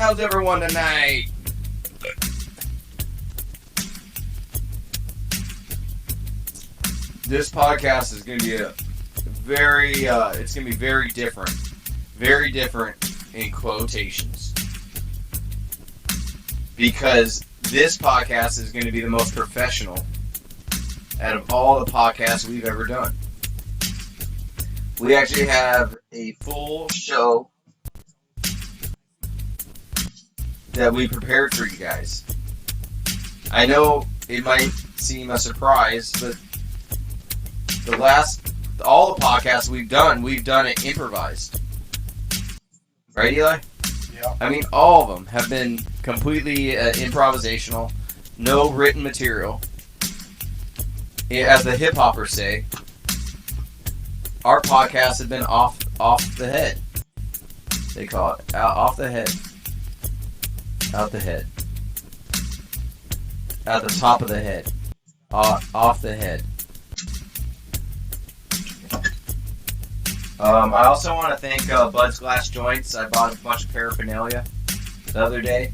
How's everyone tonight? This podcast is going to be it's going to be very different in quotations, because this podcast is going to be the most professional out of all the podcasts we've ever done. We actually have a full show that we prepared for you guys. I know it might seem a surprise, but all the podcasts we've done it improvised. Right, Eli? Yeah. I mean, all of them have been completely improvisational, no written material. As the hip hoppers say, our podcasts have been off the head. They call it off the head. Out the head. At the top of the head. Off the head. I also want to thank Bud's Glass Joints. I bought a bunch of paraphernalia the other day.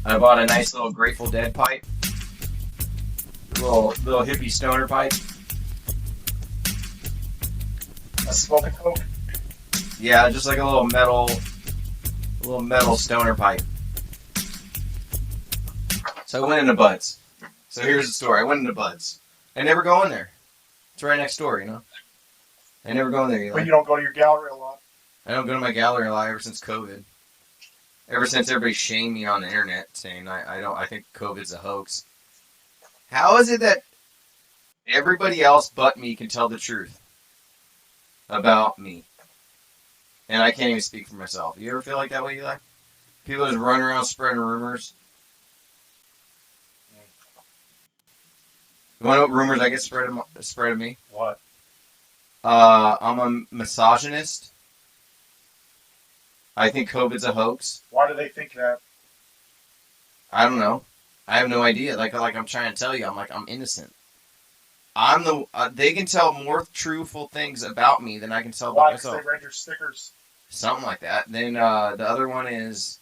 I bought a nice little Grateful Dead pipe. Little hippie stoner pipe. A smoking coke? Yeah, just like a little metal stoner pipe. So I went into Bud's. So here's the story. I went into Bud's. I never go in there. It's right next door, you know. I never go in there. But you don't go to your gallery a lot. I don't go to my gallery a lot ever since COVID. Ever since everybody shamed me on the internet saying I think COVID's a hoax. How is it that everybody else but me can tell the truth about me? And I can't even speak for myself. You ever feel like that way, Eli? People just run around spreading rumors. You want to know what rumors I get spread of me? What? I'm a misogynist. I think COVID's a hoax. Why do they think that? I don't know. I have no idea. Like I'm trying to tell you, I'm innocent. They can tell more truthful things about me than I can tell about myself. Why? Because they read your stickers. Something like that. Then the other one is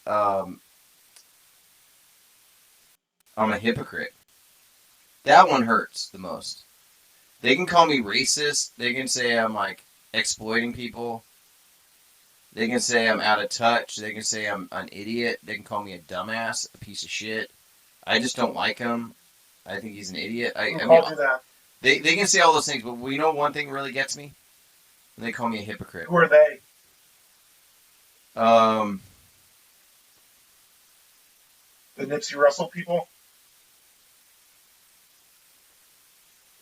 I'm a hypocrite. That one hurts the most. They can call me racist. They can say I'm like exploiting people. They can say I'm out of touch. They can say I'm an idiot. They can call me a dumbass, a piece of shit. I just don't like him. I think he's an idiot. Who called you that? They can say all those things, but you know one thing really gets me? When they call me a hypocrite. Who are they? The The Nipsey Russell people?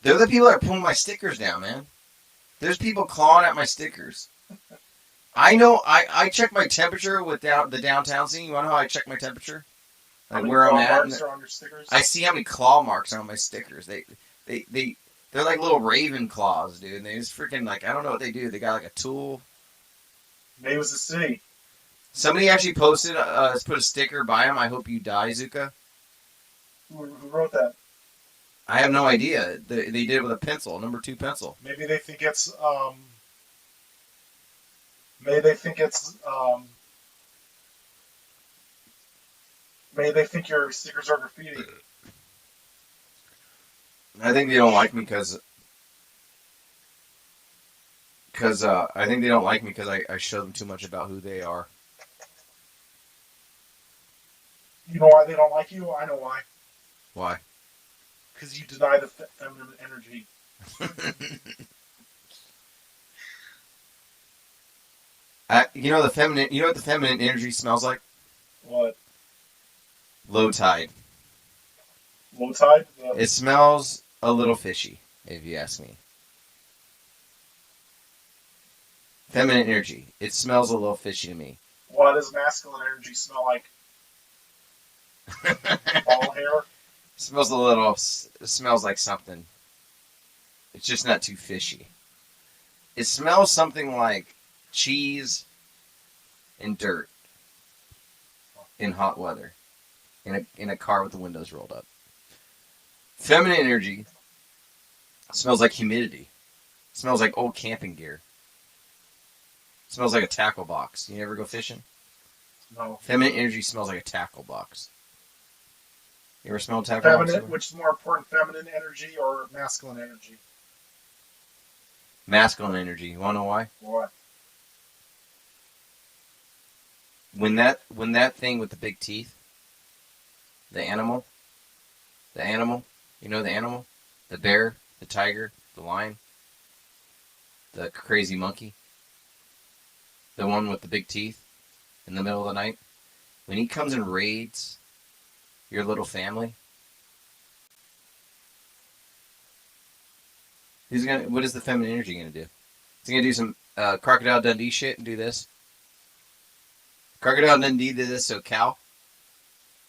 They're the people that are pulling my stickers down, man. There's people clawing at my stickers. I know. I check my temperature with the downtown scene. You want to know how I check my temperature? Like where I'm at. Marks are on your stickers? I see how many claw marks are on my stickers. They're like little raven claws, dude. They just freaking like I don't know what they do. They got like a tool. Maybe it was the city. Somebody actually posted, put a sticker by him. I hope you die, Zuka. Who wrote that? I have no idea. They did it with a pencil, number 2 pencil. Maybe they think it's Maybe they think your stickers are graffiti. I think they don't like me because I think they don't like me because I show them too much about who they are. You know why they don't like you? I know why. Why? Because you deny the feminine energy. You know what the feminine energy smells like? What? Low tide. Low tide? It smells a little fishy, if you ask me. Feminine energy. It smells a little fishy to me. Why does masculine energy smell like ball hair? It smells like something. It's just not too fishy. It smells something like cheese and dirt in hot weather. In a car with the windows rolled up. Feminine energy smells like humidity. Smells like old camping gear. Smells like a tackle box. You ever go fishing? No. Feminine energy smells like a tackle box. You ever smelled tackle box? Feminine, which is more important, feminine energy or masculine energy? Masculine energy. You wanna know why? What? When that thing with the big teeth, the animal, you know the animal? The bear, the tiger, the lion, the crazy monkey, the one with the big teeth in the middle of the night. When he comes and raids your little family, what is the feminine energy gonna do? He's gonna do some Crocodile Dundee shit and do this. Crocodile Dundee did this to a cow,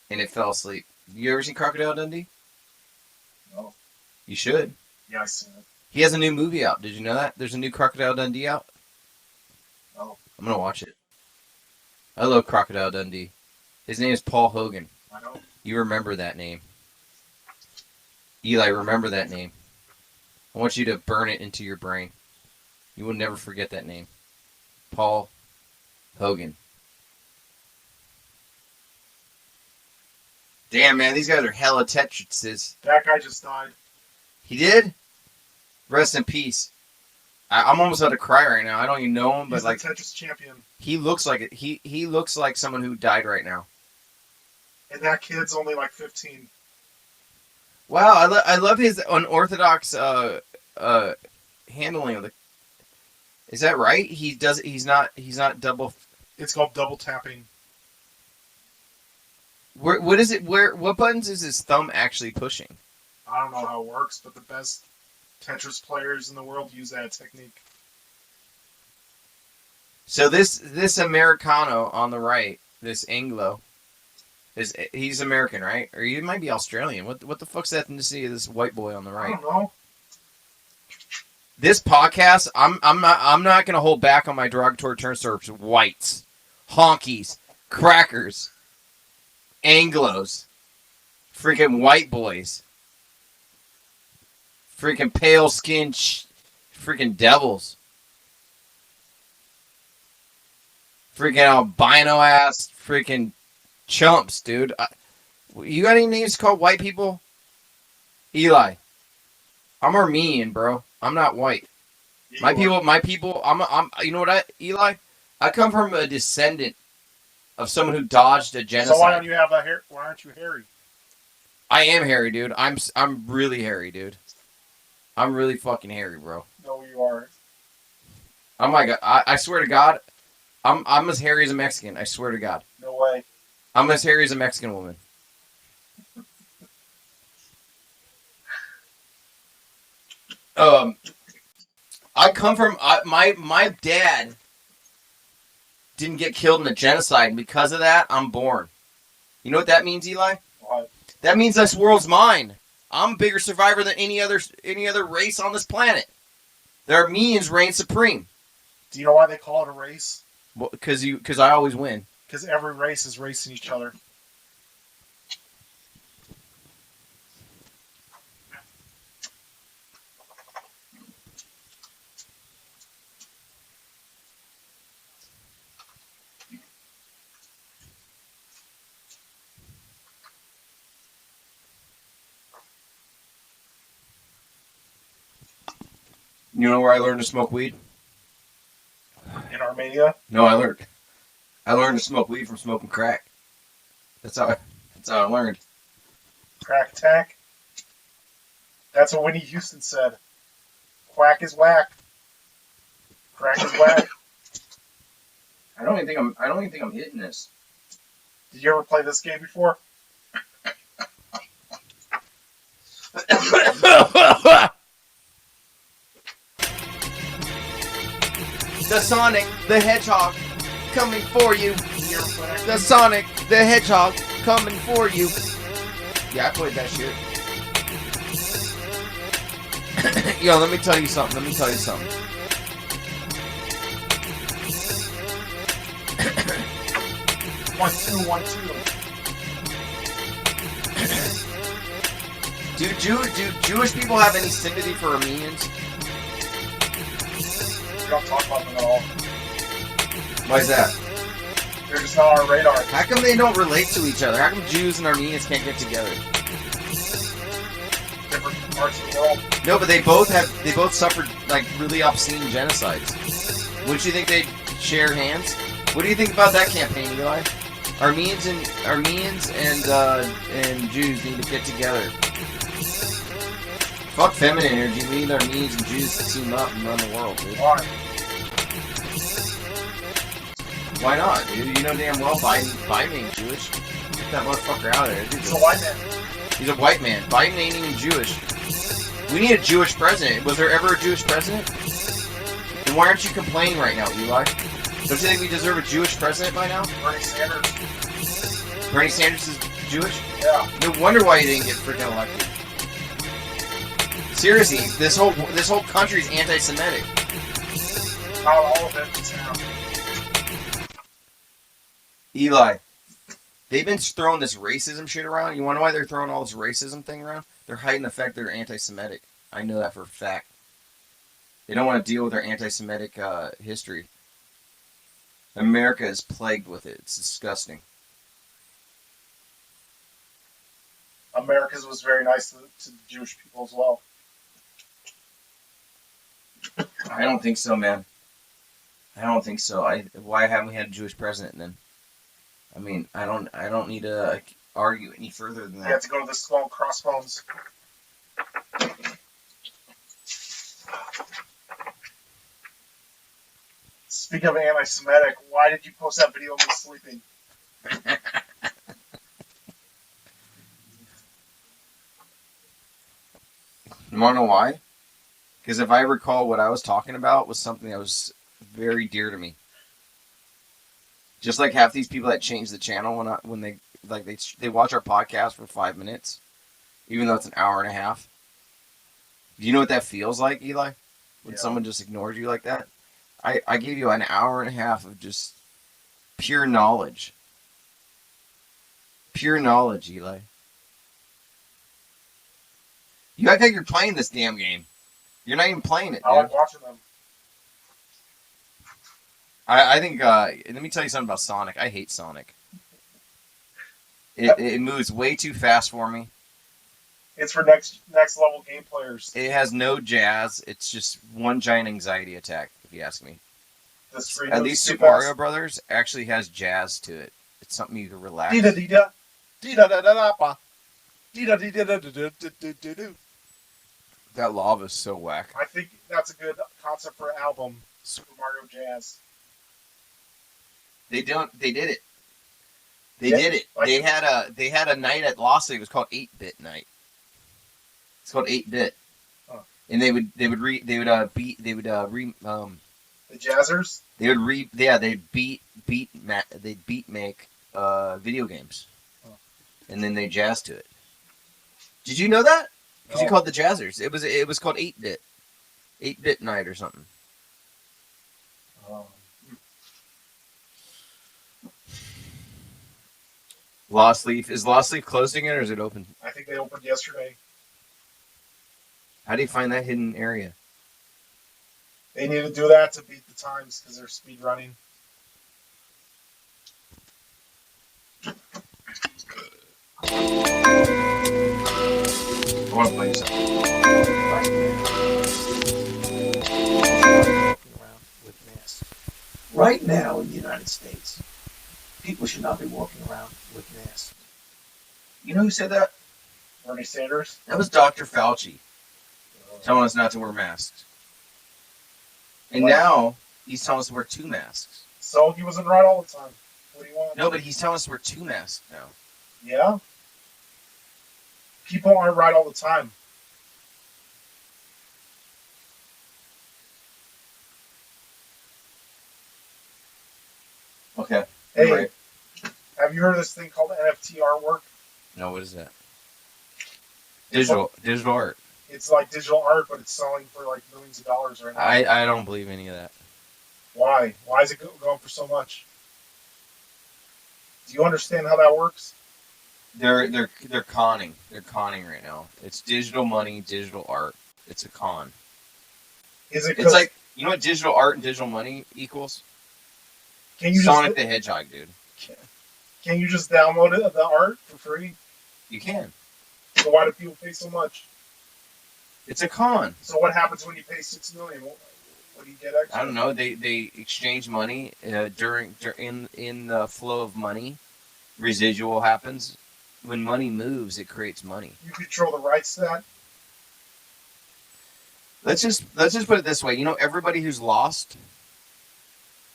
and it fell asleep. You ever seen Crocodile Dundee? No. You should. Yeah, I seen it. He has a new movie out. Did you know that? There's a new Crocodile Dundee out. No. I'm gonna watch it. I love Crocodile Dundee. His name is Paul Hogan. I know. You remember that name. Eli, remember that name. I want you to burn it into your brain. You will never forget that name. Paul Hogan. Damn, man, these guys are hella Tetrises. That guy just died. He did? Rest in peace. I'm almost about to cry right now. I don't even know him, but He's like the Tetris champion. he looks like it. He looks like someone who died right now. And that kid's only like 15. Wow, I love his unorthodox handling of the. Is that right? He's not double. It's called double tapping. What is it? What buttons is his thumb actually pushing? I don't know how it works, but the best Tetris players in the world use that technique. So this Americano on the right, this Anglo, he's American, right? Or he might be Australian. What the fuck's the ethnicity of this white boy on the I right? don't know. This podcast, I'm not gonna hold back on my derogatory terms towards whites, honkies, crackers, Anglos, freaking white boys, freaking pale skinned, freaking devils, freaking albino ass, freaking chumps, dude. You got any names called white people? Eli, I'm Armenian, bro. I'm not white. My people. I'm. You know what, Eli? I come from a descendant of someone who dodged a genocide. So why don't you have a hair? Why aren't you hairy? I am hairy, dude. I'm really hairy, dude. I'm really fucking hairy, bro. No, you are. Oh my god! I swear to God, I'm as hairy as a Mexican. I swear to God. No way. I'm as hairy as a Mexican woman. I come from my dad didn't get killed in a genocide, and because of that, I'm born. You know what that means, Eli? What? That means this world's mine. I'm a bigger survivor than any other race on this planet. The Armenians reign supreme. Do you know why they call it a race? Well, because I always win. Because every race is racing each other. You know where I learned to smoke weed? In Armenia? No, I learned to smoke weed from smoking crack. That's how I learned. Crack attack? That's what Whitney Houston said. Quack is whack. Crack is whack. I don't even think I'm hitting this. Did you ever play this game before? The Sonic the Hedgehog coming for you. You ever play that The Sonic the Hedgehog coming for you. Yeah, I played that shit. Yo, let me tell you something. 1, 2, 1, 2. Do Jewish people have any sympathy for Armenians? We don't talk about them at all. Why is that? They're just not on our radar. How come they don't relate to each other? How come Jews and Armenians can't get together? Different parts of the world. No, but they both suffered like really obscene genocides. Wouldn't you think they'd share hands? What do you think about that campaign, Eli? Armenians and Jews need to get together. Fuck feminine energy. We need Armenians and Jews to team up and run the world, dude. Why? Why not, dude? You know damn well Biden ain't Jewish. Get that motherfucker out of there. He's a white man. He's a white man. Biden ain't even Jewish. We need a Jewish president. Was there ever a Jewish president? Then why aren't you complaining right now, Eli? Don't you think we deserve a Jewish president by now? Bernie Sanders. Bernie Sanders is Jewish? Yeah. No wonder why he didn't get freaking elected. Seriously, this whole country's anti-Semitic. Not all of it, just now. Eli, they've been throwing this racism shit around. You wonder why they're throwing all this racism thing around? They're hiding the fact they're anti-Semitic. I know that for a fact. They don't want to deal with their anti-Semitic history. America is plagued with it. It's disgusting. America's was very nice to the Jewish people as well. I don't think so, man. I don't think so. Why haven't we had a Jewish president then? I mean, I don't need to argue any further than that. You have to go to the Skull and Crossbones. Speaking of anti-Semitic, why did you post that video of me sleeping? You want to know why? Because if I recall, what I was talking about was something that was very dear to me. Just like half these people that change the channel when they watch our podcast for 5 minutes, even though it's an hour and a half. Do you know what that feels like, Eli? When someone just ignores you like that? I gave you an hour and a half of just pure knowledge. Pure knowledge, Eli. You act like you're playing this damn game. You're not even playing it, dude. I like watching them. I think, let me tell you something about Sonic. I hate Sonic. It moves way too fast for me. It's for next level game players. It has no jazz. It's just one giant anxiety attack, if you ask me. At least Super Mario Brothers actually has jazz to it. It's something you can relax. That lava's so whack. I think that's a good concept for an album. Super Mario Jazz. They did it. They did it. Like, they had a night at Lost. It was called 8-Bit Night. It's called 8-Bit. Huh. And they'd beat the Jazzers. They'd beat make video games, and then they jazz to it. Did you know that? Because you called the Jazzers. It was called 8-Bit, 8-Bit Night or something. Lost Leaf. Is Lost Leaf closed again, or is it open? I think they opened yesterday. How do you find that hidden area? They need to do that to beat the times because they're speed running. I want to play something. Right now in the United States, people should not be walking around with masks. You know who said that? Bernie Sanders? That was Dr. Fauci telling us not to wear masks. And now he's telling us to wear 2 masks. So he wasn't right all the time. What do you want? No, but he's telling us to wear 2 masks now. Yeah? People aren't right all the time. Okay. Hey, right. Have you heard of this thing called NFT artwork? No, what is that? Digital art. It's like digital art, but it's selling for like millions of dollars right now. I don't believe any of that. Why? Why is it going for so much? Do you understand how that works? They're conning. They're conning right now. It's digital money, digital art. It's a con. Is it? It's like, you know what digital art and digital money equals? Can you Sonic the Hedgehog, dude. can you just download it, the art for free? You can. So why do people pay so much? It's a con. So what happens when you pay $6 million? What do you get extra? I don't know. They exchange money during in the flow of money. Residual happens. When money moves, it creates money. You control the rights to that. Let's just put it this way. You know, everybody who's lost.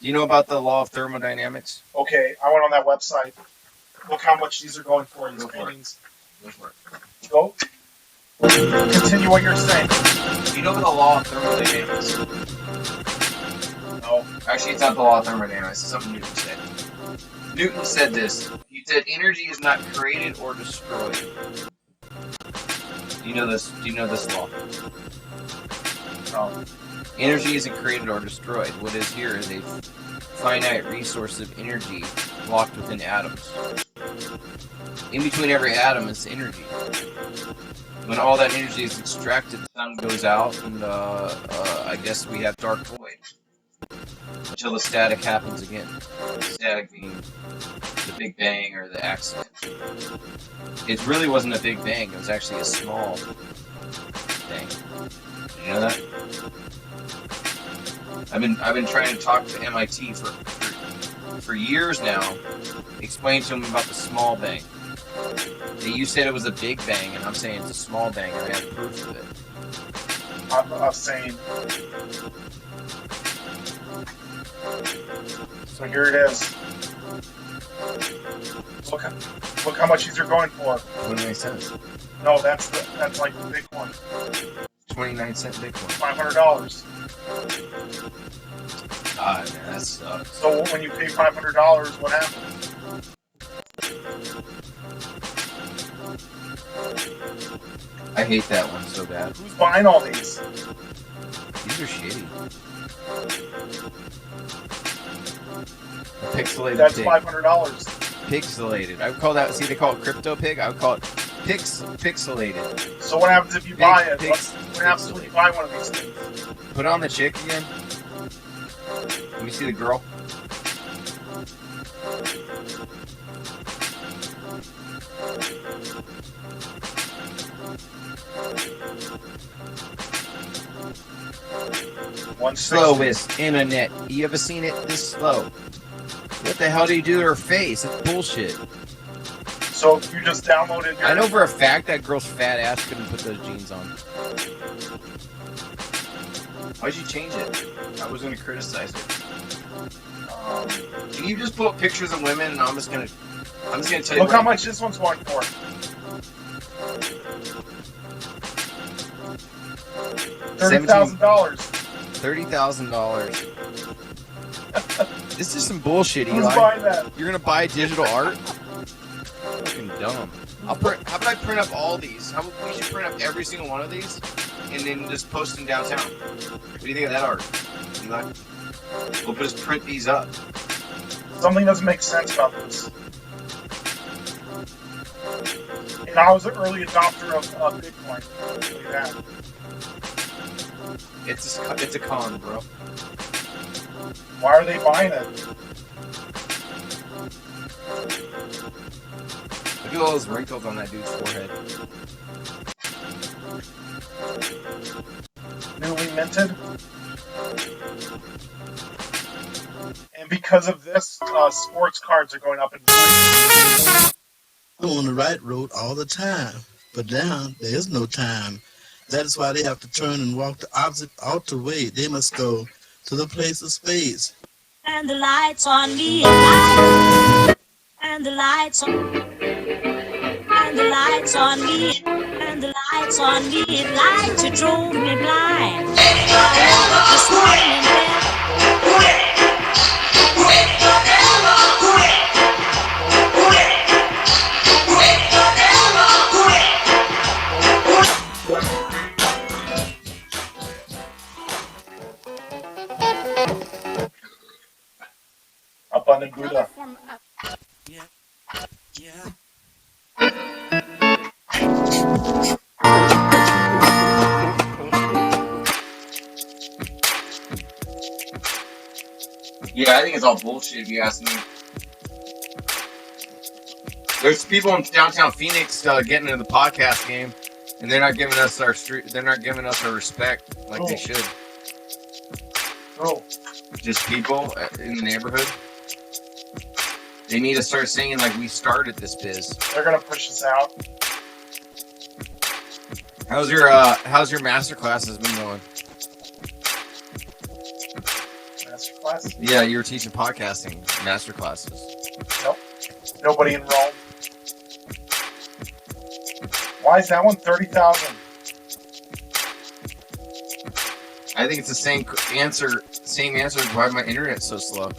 Do you know about the law of thermodynamics? Okay, I went on that website. Look how much these are going for. These paintings. Go for it. Go. Continue what you're saying. Do you know about the law of thermodynamics? No. Actually, it's not the law of thermodynamics. It's something Newton said. Newton said this. He said, "Energy is not created or destroyed." Do you know this? Do you know this law? No. Energy isn't created or destroyed. What is here is a finite resource of energy locked within atoms. In between every atom is energy. When all that energy is extracted, the sun goes out, and I guess we have dark void until the static happens again. Static being the Big Bang or the accident. It really wasn't a Big Bang. It was actually a small bang. Did you know that? I've been trying to talk to MIT for years now, explain to them about the small bang. You said it was a big bang, and I'm saying it's a small bang, and I have proof of it. I'm saying. So here it is. Look how much these are going for. 29 cents. No, that's like the big one. 29-cent Bitcoin. $500. God, man, that sucks. So when you pay $500, what happens? I hate that one so bad. Who's buying all these? These are shitty. A pixelated That's pig. $500. Pixelated. I would call that. See, they call it crypto pig. I would call it pixelated. So what happens if you buy it? Pix- What happens when you buy one of these things? Put on the chick again. Let me see the girl. Slowest internet. You ever seen it this slow? What the hell do you do to her face? It's bullshit. So you just downloaded your... I know for a fact that girl's fat ass couldn't put those jeans on. Why'd you change it? I was gonna criticize it. Can you just pull up pictures of women and I'm just gonna tell you. Look how much this one's going for. $30,000. $30,000. This is some bullshit, Eli. Who's buying that? You're gonna buy digital art? Fucking dumb. How about I print up all these? How about we should print up every single one of these and then just post them downtown? What do you think of that art, Eli? We'll just print these up. Something doesn't make sense about this. And I was an early adopter of Bitcoin. Look at that. It's a con, bro. Why are they buying it? Look at all those wrinkles on that dude's forehead. Newly minted. And because of this, sports cards are going up in price. I'm on the right road all the time, but now there is no time. That is why they have to turn and walk the opposite outer way. They must go to the place of space. And the lights on me at night. And the lights on. And the lights on me. And the lights on me at night. You drove me blind. I woke up this morning in bed. Abundant Buddha. Yeah. Yeah, I think it's all bullshit if you ask me. There's people in downtown Phoenix getting into the podcast game, and they're not giving us our They're not giving us our respect like they should. Oh, Just people in the neighborhood. They need to start saying like we started this biz. they're gonna push us out. How's your master classes been going? Master class? Yeah, you were teaching podcasting master classes. Nope. Nobody enrolled. Why is that one 30,000? I think it's the same answer as why my internet's so slow.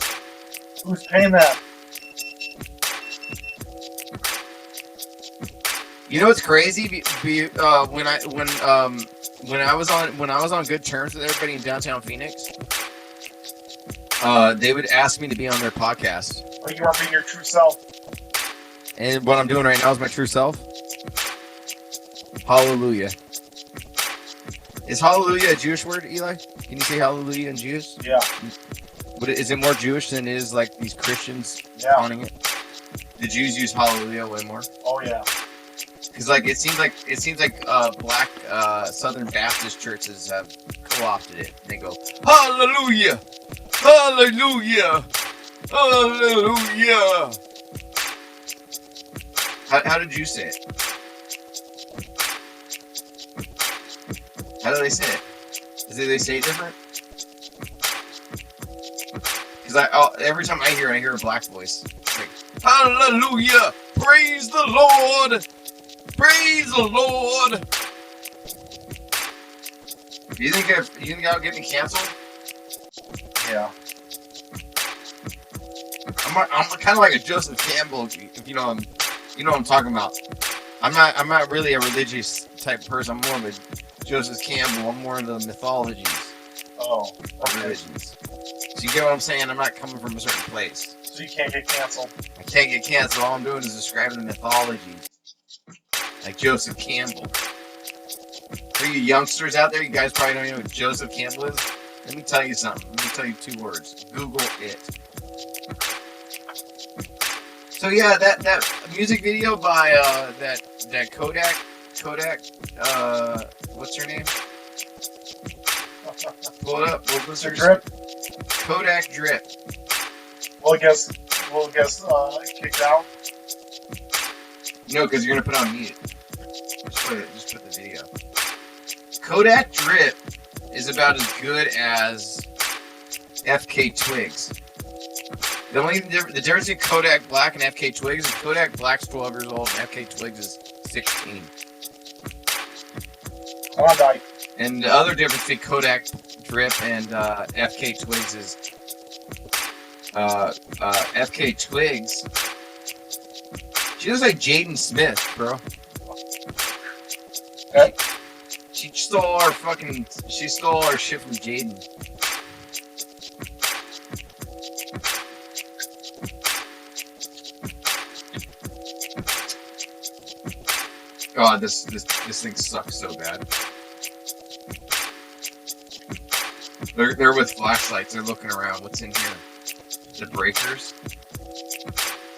Who's paying that? You know what's crazy? When I was on good terms with everybody in downtown Phoenix, they would ask me to be on their podcast. But you aren't being your true self. And what I'm doing right now is my true self. Hallelujah. Is hallelujah a Jewish word, Eli? Can you say hallelujah in Jewish? Yeah. But is it more Jewish than it is like these Christians taunting it? The Jews use hallelujah way more. Oh yeah. Because like it seems like black Southern Baptist churches have co-opted it. And they go hallelujah, hallelujah, hallelujah. How did you say it? How do they say it? Is it they say it different? Because every time I hear a black voice. It's like hallelujah, praise the Lord. Praise the Lord! You think I'll get me canceled? Yeah. I'm kind of like a Joseph Campbell, if you know what I'm talking about. I'm not really a religious type person. I'm more of a Joseph Campbell. I'm more into the mythologies Oh. of religions. So you get what I'm saying? I'm not coming from a certain place. So you can't get canceled. I can't get canceled. All I'm doing is describing the mythology. Like Joseph Campbell. For you youngsters out there, you guys probably don't know who Joseph Campbell is. Let me tell you something. Let me tell you 2 words. Google it. So yeah, that music video by that Kodak, what's her name? Pull it up. What was her Drip? Kodak Drip. We'll guess kicked out. No, because you're gonna put on mute. Just put the video. Kodak Drip is about as good as FK Twigs. The difference between Kodak Black and FK Twigs is Kodak Black's 12 years old and FK Twigs is 16. Klondike. And the other difference between Kodak Drip and FK Twigs is FK Twigs. She looks like Jaden Smith, bro. She stole our shit from Jaden. God, this thing sucks so bad. They're with flashlights. They're looking around. What's in here? The breakers.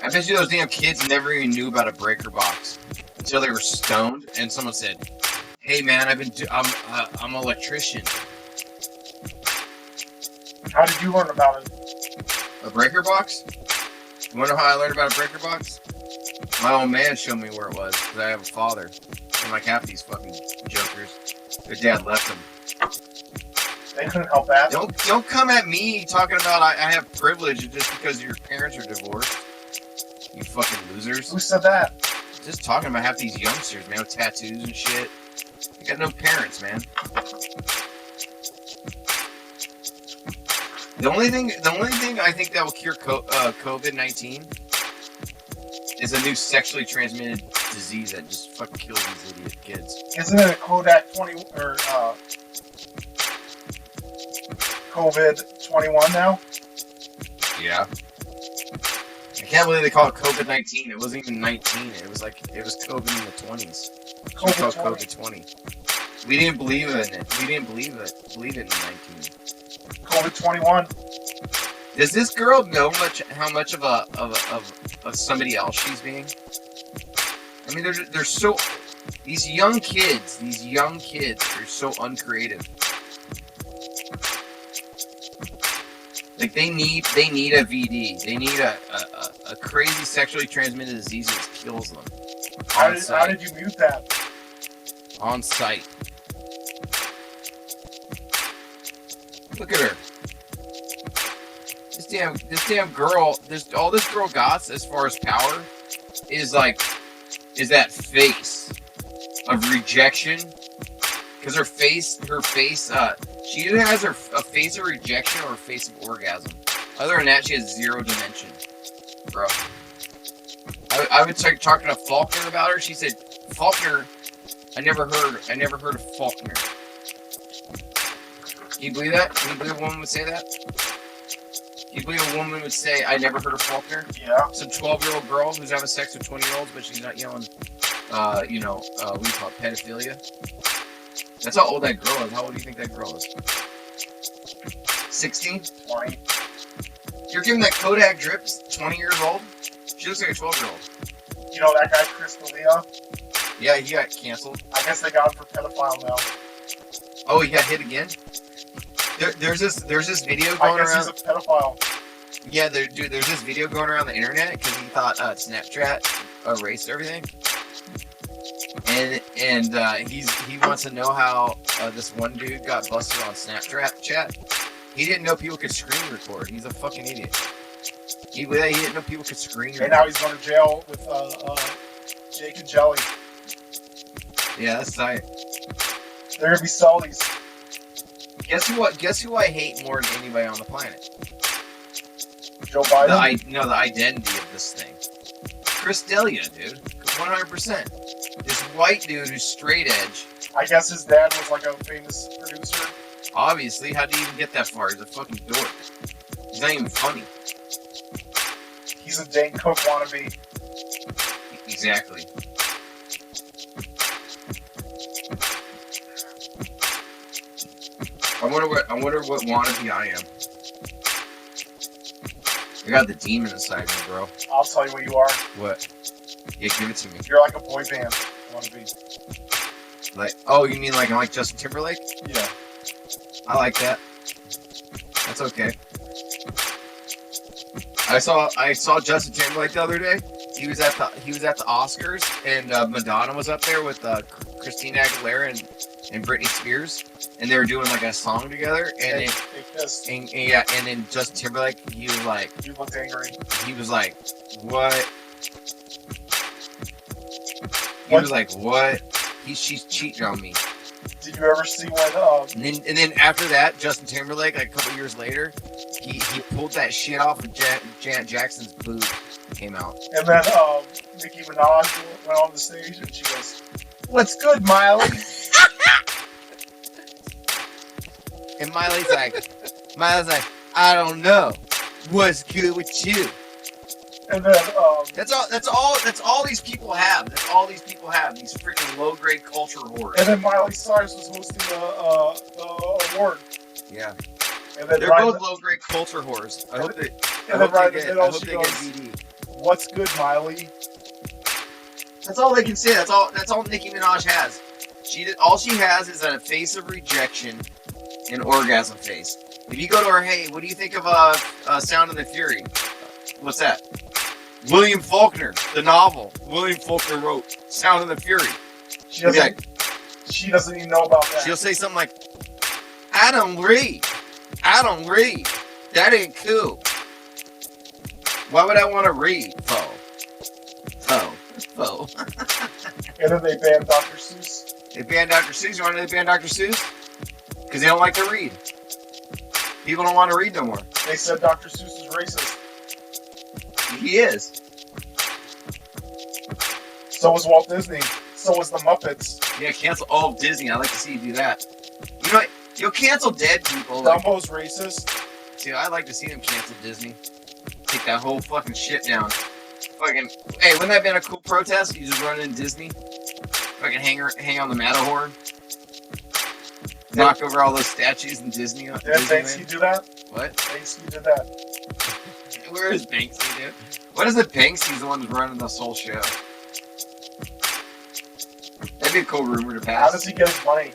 I bet you those damn kids never even knew about a breaker box until they were stoned, and someone said, "Hey man, I'm an electrician." How did you learn about it? A breaker box? You wanna know how I learned about a breaker box? My old man showed me where it was, because I have a father. And like half these fucking jokers, their dad left them. They couldn't help that. Don't come at me talking about I have privilege just because your parents are divorced. You fucking losers. Who said that? Just talking about half these youngsters, man, with tattoos and shit. They got no parents, man. The only thing I think that will cure COVID-19 is a new sexually transmitted disease that just fucking kills these idiot kids. Isn't it a Kodak 20 or COVID 21 now? Yeah. I can't believe they call it COVID-19. It wasn't even 19. It was COVID in the 20s. COVID 20. We didn't believe in it. We didn't believe it in 19. COVID 21. Does this girl know how much of somebody else she's being? I mean, they're so these young kids are so uncreative. Like they need a VD. They need a crazy sexually transmitted disease that kills them. How did you mute that? On site. Look at her. This damn girl. All this girl got as far as power is that face of rejection. Because her face. She either has a face of rejection or a face of orgasm. Other than that, she has zero dimension, bro. I was talking to Faulkner about her. She said, "Faulkner, I never heard of Faulkner." Can you believe that? Can you believe a woman would say that? Can you believe a woman would say, "I never heard of Faulkner"? Yeah. Some 12-year-old girl who's having sex with 20-year-olds, but she's not yelling, what do you call it, pedophilia? That's how old that girl is. How old do you think that girl is? 16? 20. You're giving that Kodak drip 20 years old? She looks like a 12-year-old. You know that guy, Chris D'Elia? Yeah, he got canceled. I guess they got him for pedophile now. Oh, he got hit again? There's this video going I guess around. he's a pedophile. Yeah, there's this video going around the internet because he thought Snapchat erased everything. And he wants to know how this one dude got busted on Snapchat. He didn't know people could screen record. He's a fucking idiot. He didn't know people could screen record. And now he's going to jail with Jake and Jelly. Yeah, that's tight. They're gonna be sullies. Guess who I hate more than anybody on the planet? Joe Biden. The identity of this thing. Chris D'Elia, dude. 100%. This white dude who's straight edge. I guess his dad was like a famous producer. Obviously, how'd he even get that far? He's a fucking dork. He's not even funny. He's a Dane Cook wannabe. Exactly. I wonder what wannabe I am. I got the demon inside me, bro. I'll tell you what you are. What? Yeah, give it to me. You're like a boy band wannabe. Like, oh, you mean like I'm like Justin Timberlake? Yeah. I like that. That's okay. I saw Justin Timberlake the other day. He was at the Oscars, and Madonna was up there with Christina Aguilera and Britney Spears, and they were doing like a song together. And then Justin Timberlake, he was like, you looked angry. He was like, what? He was like, what? She's cheating on me. Did you ever see when? And then after that, Justin Timberlake, like a couple years later, he pulled that shit off of Janet Jackson's boob. Came out. And then Nicki Minaj went on the stage and she goes, "What's good, Miley?" And Miley's like, I don't know. What's good with you? And then that's all these people have. That's all these people have. These freaking low grade culture whores. And then Miley Cyrus was hosting the award. Yeah. And then they're both low grade culture whores. I hope they get VD. What's good, Miley? That's all they can say. That's all Nicki Minaj has. All she has is a face of rejection, an orgasm face. If you go to her, hey, what do you think of Sound and the Fury? What's that? William Faulkner, the novel. William Faulkner wrote Sound and the Fury. She doesn't even know about that. She'll say something like, I don't read. That ain't cool. Why would I want to read? Faux. And then they banned Dr. Seuss. They banned Dr. Seuss. You want to know they banned Dr. Seuss? Because they don't like to read. People don't want to read no more. They said Dr. Seuss is racist. He is. So was Walt Disney. So was the Muppets. Yeah, cancel all of Disney. I'd like to see you do that. You know what? You'll cancel dead people. Dumbo's racist. See, I'd like to see them cancel Disney. Take that whole fucking shit down. Fucking, hey, wouldn't that have been a cool protest? You just run in Disney. Fucking hang on the Matterhorn. Knock over all those statues in Disney. Did Banksy do that? What? Banksy did that. Where is Banksy, dude? What is it? Banksy's the one who's running this whole show. That'd be a cool rumor to How pass. does he get his money?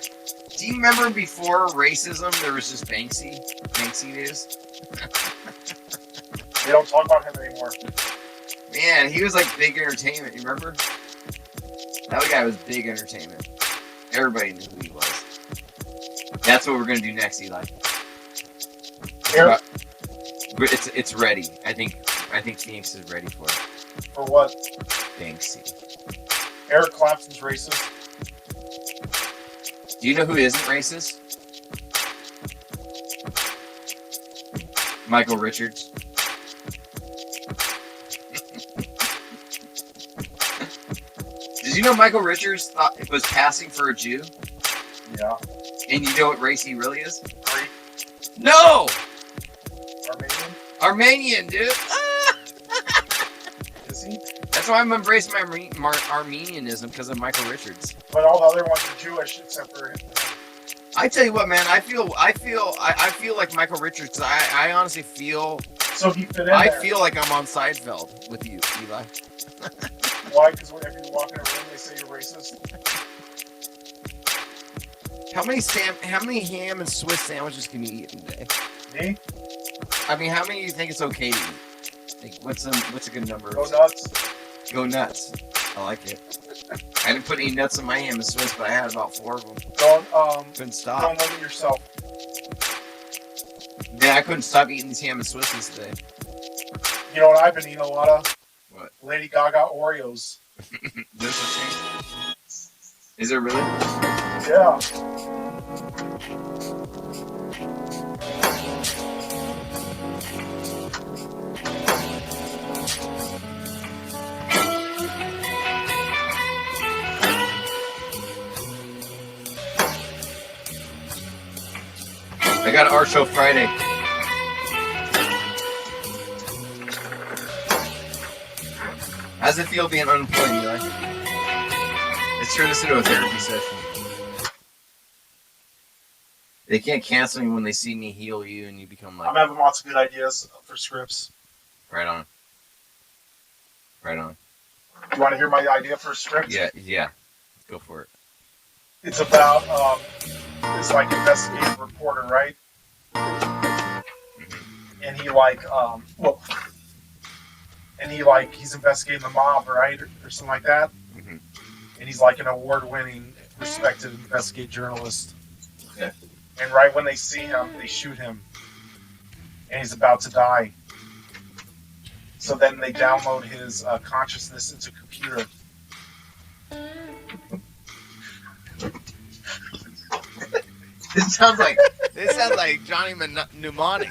Do you remember before racism, there was just Banksy? Banksy news? They don't talk about him anymore. Man, he was like big entertainment, you remember? That guy was big entertainment. Everybody knew who he was. That's what we're gonna do next, Eli. Eric, It's ready. I think Phoenix is ready for it. for what? Banksy. Eric Clapton's racist. Do you know who isn't racist? Michael Richards. Did you know Michael Richards thought it was passing for a Jew? Yeah. And you know what race he really is? Greek. No! Armenian. Armenian, dude. Is he? That's why I'm embracing my Armenianism, because of Michael Richards. But all the other ones are Jewish except for him. I tell you what, man. I feel like Michael Richards. I honestly feel. So he fit in I there. feel like I'm on Seinfeld with you, Eli. Why? Because whenever you walk in a room, they say you're racist. How many ham and Swiss sandwiches can you eat in a day? Me? I mean, how many do you think it's okay to eat? Like, what's a good number? Go nuts. Go nuts. I like it. I didn't put any nuts in my ham and Swiss, but I had about 4 of them. Couldn't stop. Don't limit yourself. Yeah, I couldn't stop eating these ham and Swisses today. You know what I've been eating a lot of? What? Lady Gaga Oreos. There's a thing. Is there really? Yeah. I got our show Friday. How's it feel being unemployed, Eli? Let's turn this into a therapy session. They can't cancel me when they see me heal you and you become I'm like, having lots of good ideas for scripts. right on. Right on. You want to hear my idea for a script? Yeah. Go for it. It's about this like investigative reporter, right? And he he's investigating the mob, right, or something like that. Mhm. And he's like an award-winning, respected investigative journalist. Okay. And right when they see him, they shoot him, and he's about to die. So then they download his consciousness into a computer. This sounds like Johnny Mnemonic.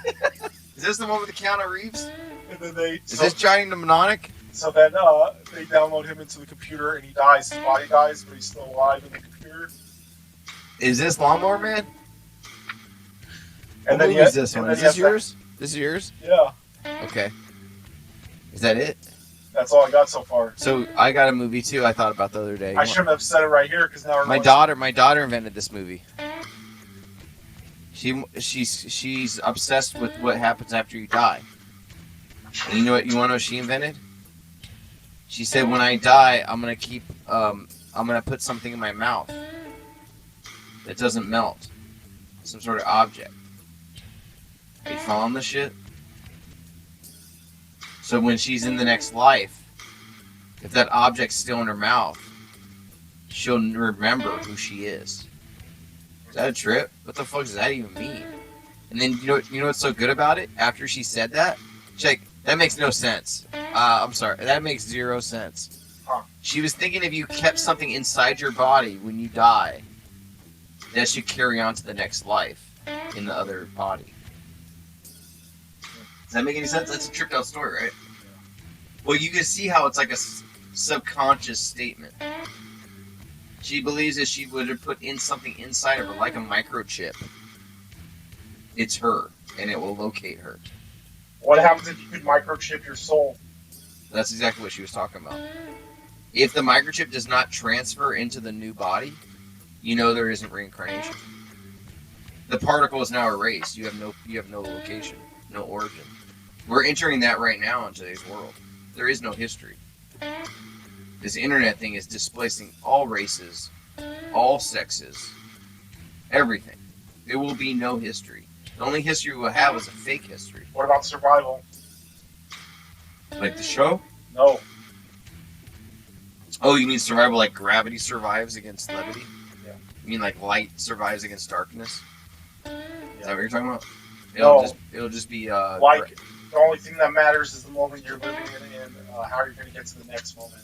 Is this the one with the Keanu Reeves? And then they Is this Johnny Mnemonic? So then they download him into the computer, and he dies. His body dies, but he's still alive in the computer. Is this Lawnmower Man? And What then movie is this one? Is this yours? This is yours? Yeah, Okay. Is that it? that's all I got so far. So I got a movie too. I thought about the other day. I shouldn't have said it right here because now My daughter invented this movie. She's obsessed with what happens after you die. And you know what? You want to know what she invented? She said, "When I die, I'm gonna put something in my mouth that doesn't melt, some sort of object." Are you following this shit? So when she's in the next life, if that object's still in her mouth, she'll remember who she is. Is that a trip? What the fuck does that even mean? And then you know what's so good about it? After she said that, she's like, that makes no sense. I'm sorry, that makes 0 sense. Huh. She was thinking if you kept something inside your body when you die, that should carry on to the next life in the other body. Does that make any sense? That's a tripped out story, right? Well, you can see how it's like a subconscious statement. She believes that she would have put in something inside of her, like a microchip. It's her, and it will locate her. What happens if you could microchip your soul? That's exactly what she was talking about. If the microchip does not transfer into the new body, you know there isn't reincarnation. The particle is now erased. You have no location, no origin. We're entering that right now in today's world. There is no history. This internet thing is displacing all races, all sexes, everything. There will be no history. The only history we'll have is a fake history. What about survival? Like the show? No. Oh, you mean survival like gravity survives against levity? Yeah. You mean like light survives against darkness? Is that what you're talking about? No. It'll just be Like, the only thing that matters is the moment you're living in and how you're going to get to the next moment.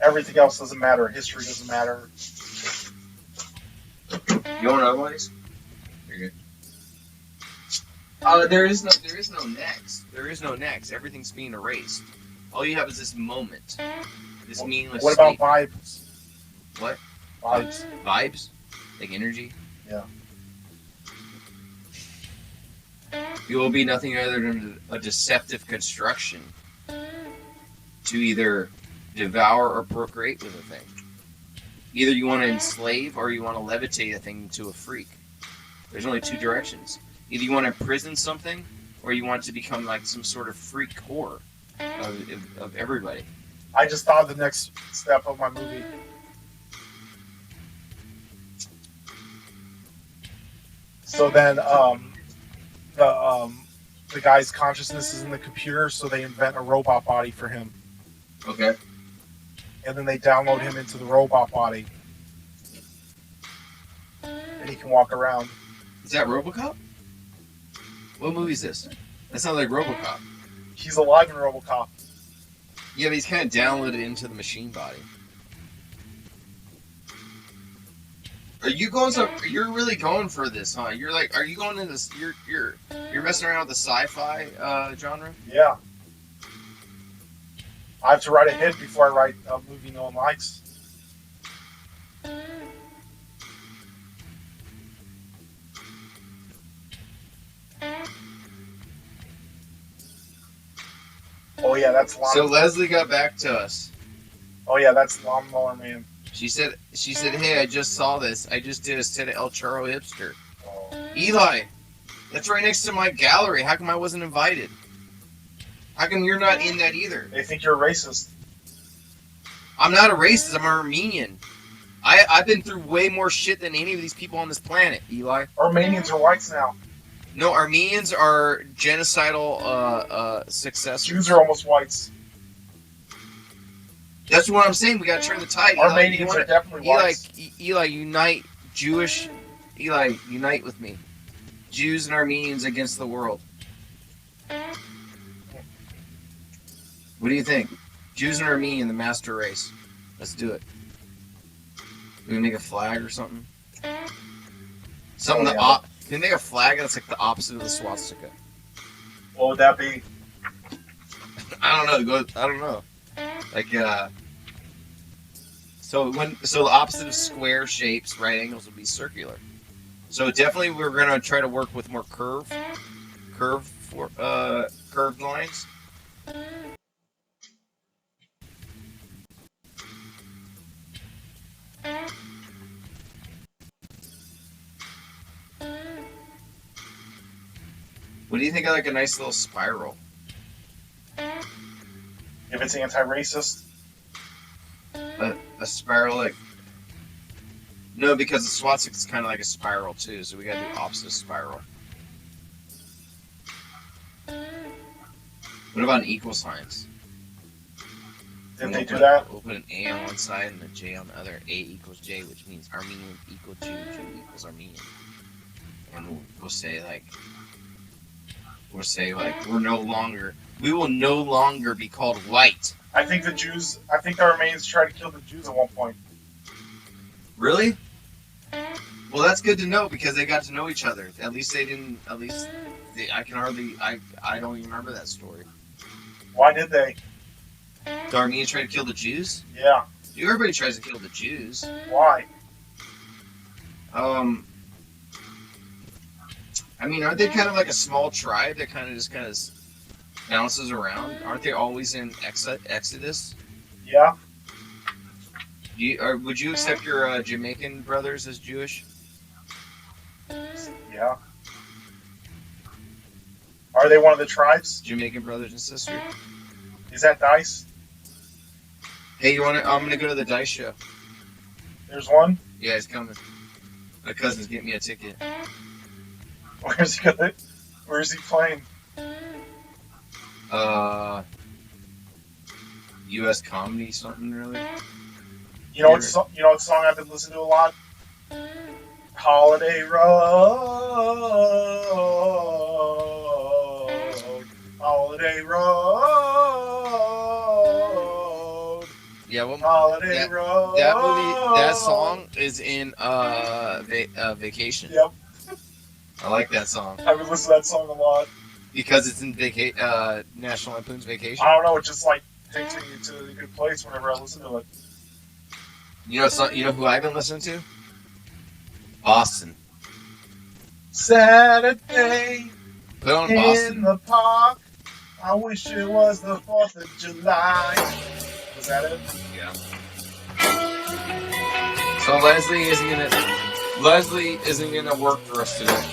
Everything else doesn't matter. History doesn't matter. You want another one of these? You're good. There is no next. There is no next. Everything's being erased. All you have is this moment. This meaningless What about statement. vibes? What? Vibes. Vibes? Like energy? Yeah. It will be nothing other than a deceptive construction to either devour or procreate with a thing. Either you want to enslave or you want to levitate a thing to a freak. There's only two directions. Either you want to imprison something or you want it to become like some sort of freak whore of everybody. I just thought of the next step of my movie. So then, the guy's consciousness is in the computer, so they invent a robot body for him, Okay. and then they download him into the robot body, and he can walk around. Is that RoboCop? What movie is this? That sounds like RoboCop. He's alive in RoboCop. Yeah, but he's kind of downloaded into the machine body. Are you going so? You're really going for this, huh? You're like, are you going into this? You're messing around with the sci-fi genre? Yeah. I have to write a hit before I write a movie no one likes. Oh yeah, that's So Leslie got back to us. Oh yeah, that's Lawnmower Man. She said, hey, I just saw this. I just did a set of El Churro Hipster. Oh. Eli, that's right next to my gallery. How come I wasn't invited? How come you're not in that either? They think you're racist. I'm not a racist. I'm an Armenian. I've been through way more shit than any of these people on this planet, Eli. Armenians are whites now. No, Armenians are genocidal successors. Jews are almost whites. That's what I'm saying. We gotta turn the tide. Eli, Armenians are definitely whites. Eli, unite Jewish. Eli, unite with me. Jews and Armenians against the world. What do you think? Jews and Armenian, the master race. Let's do it. Can we make a flag or something? Something can we make a flag that's like the opposite of the swastika? What would that be? I don't know. I don't know. Like so the opposite of square shapes, right angles would be circular. So definitely we're gonna try to work with more curved lines. What do you think of like a nice little spiral? If it's anti-racist, A spiral like... No, because the swastika is kind of like a spiral too, so we gotta do opposite of spiral. What about an equal signs? did they do that? We'll put an A on one side and a J on the other. A equals J, which means Armenian equal Jew, Jew equals Armenian. And we'll say like, we will no longer be called white. I think the Armenians tried to kill the Jews at one point. Really? Well, that's good to know because they got to know each other. I don't even remember that story. Why did they? The Armenians tried to kill the Jews? Yeah. Everybody tries to kill the Jews. Why? I mean, aren't they kind of like a small tribe that kind of bounces around? Aren't they always in Exodus? Yeah. Would you accept your Jamaican brothers as Jewish? Yeah. Are they one of the tribes? Jamaican brothers and sisters. Is that Dice? Hey, you want to? I'm gonna go to the Dice show. There's one. Yeah, he's coming. My cousin's getting me a ticket. Where's he going? Where's he playing? U.S. comedy something really. You know what song I've been listening to a lot? Holiday Road. Holiday Road. Yeah, well, Holiday Road. that movie, that song is in Vacation. Yep. I like that song I've been listening to that song a lot. because it's in National Lampoon's Vacation. I don't know, it just like takes me to a good place whenever I listen to it. You know who I've been listening to? Boston. Saturday Put on in Boston. the park. I wish it was the 4th of July. Was that it? Yeah. So Leslie isn't gonna work for us today.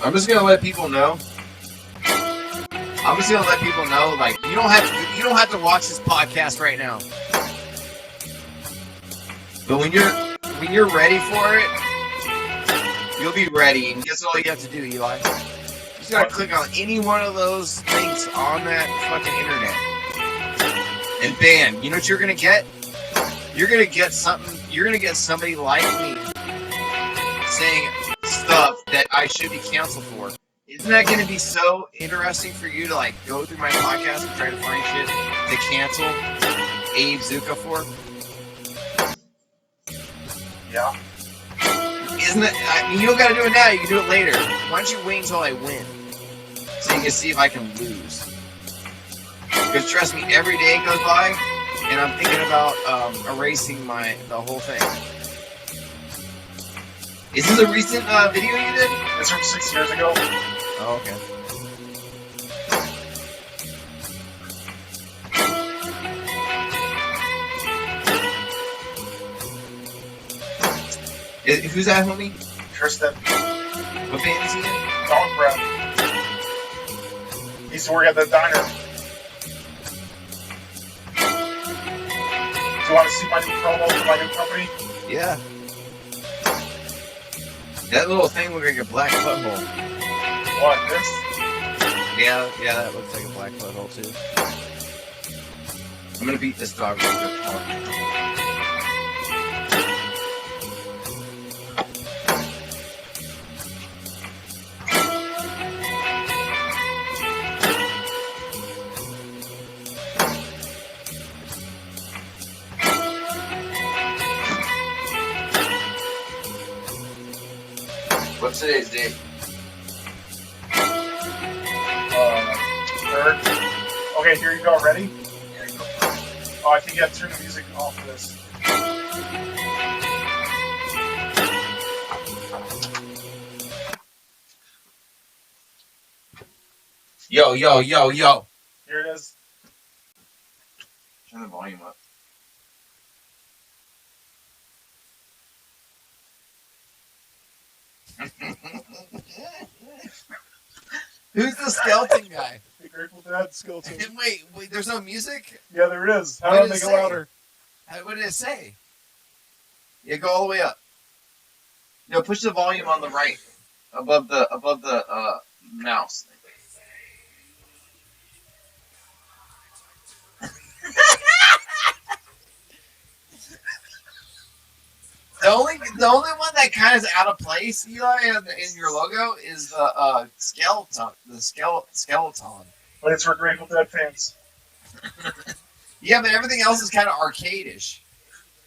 I'm just gonna let people know. Like you don't have to watch this podcast right now. But when you're ready for it, you'll be ready. And guess all you have to do, Eli? You just gotta click on any one of those links on that fucking internet. And bam, you know what you're gonna get? You're gonna get somebody like me saying stuff that I should be canceled for. Isn't that going to be so interesting for you to like go through my podcast and try to find shit to cancel Abe Zuka for? Yeah. Isn't it? I mean, you don't got to do it now. You can do it later. Why don't you wait until I win so you can see if I can lose? Because trust me, every day goes by and I'm thinking about erasing the whole thing. Is this a recent video you did? It's from 6 years ago. Oh, okay. Who's that, homie? Tristan. What band is he in? Dog breath. He used to work at the diner. Do you want to see my new promo for my new company? Yeah. That little thing looks like a black butthole. What, this? Yeah, that looks like a black butthole too. I'm gonna beat this dog real quick. Come on. What's today's date? 3rd. Okay, here you go. Ready? Yeah, go. Oh, I think you have to turn the music off for this. Yo. Here it is. Turn the volume up. Who's the skeleton guy? The Grateful Dead skeleton. Wait, there's no music? Yeah, there is. How What do I did it make it say? louder? What did it say? Yeah, go all the way up. No, push the volume on the right, above the mouse. The only one that kind of is out of place, Eli, in your logo is the skeleton. The skeleton. But it's for Grateful Dead fans. Yeah, but everything else is kind of arcade-ish.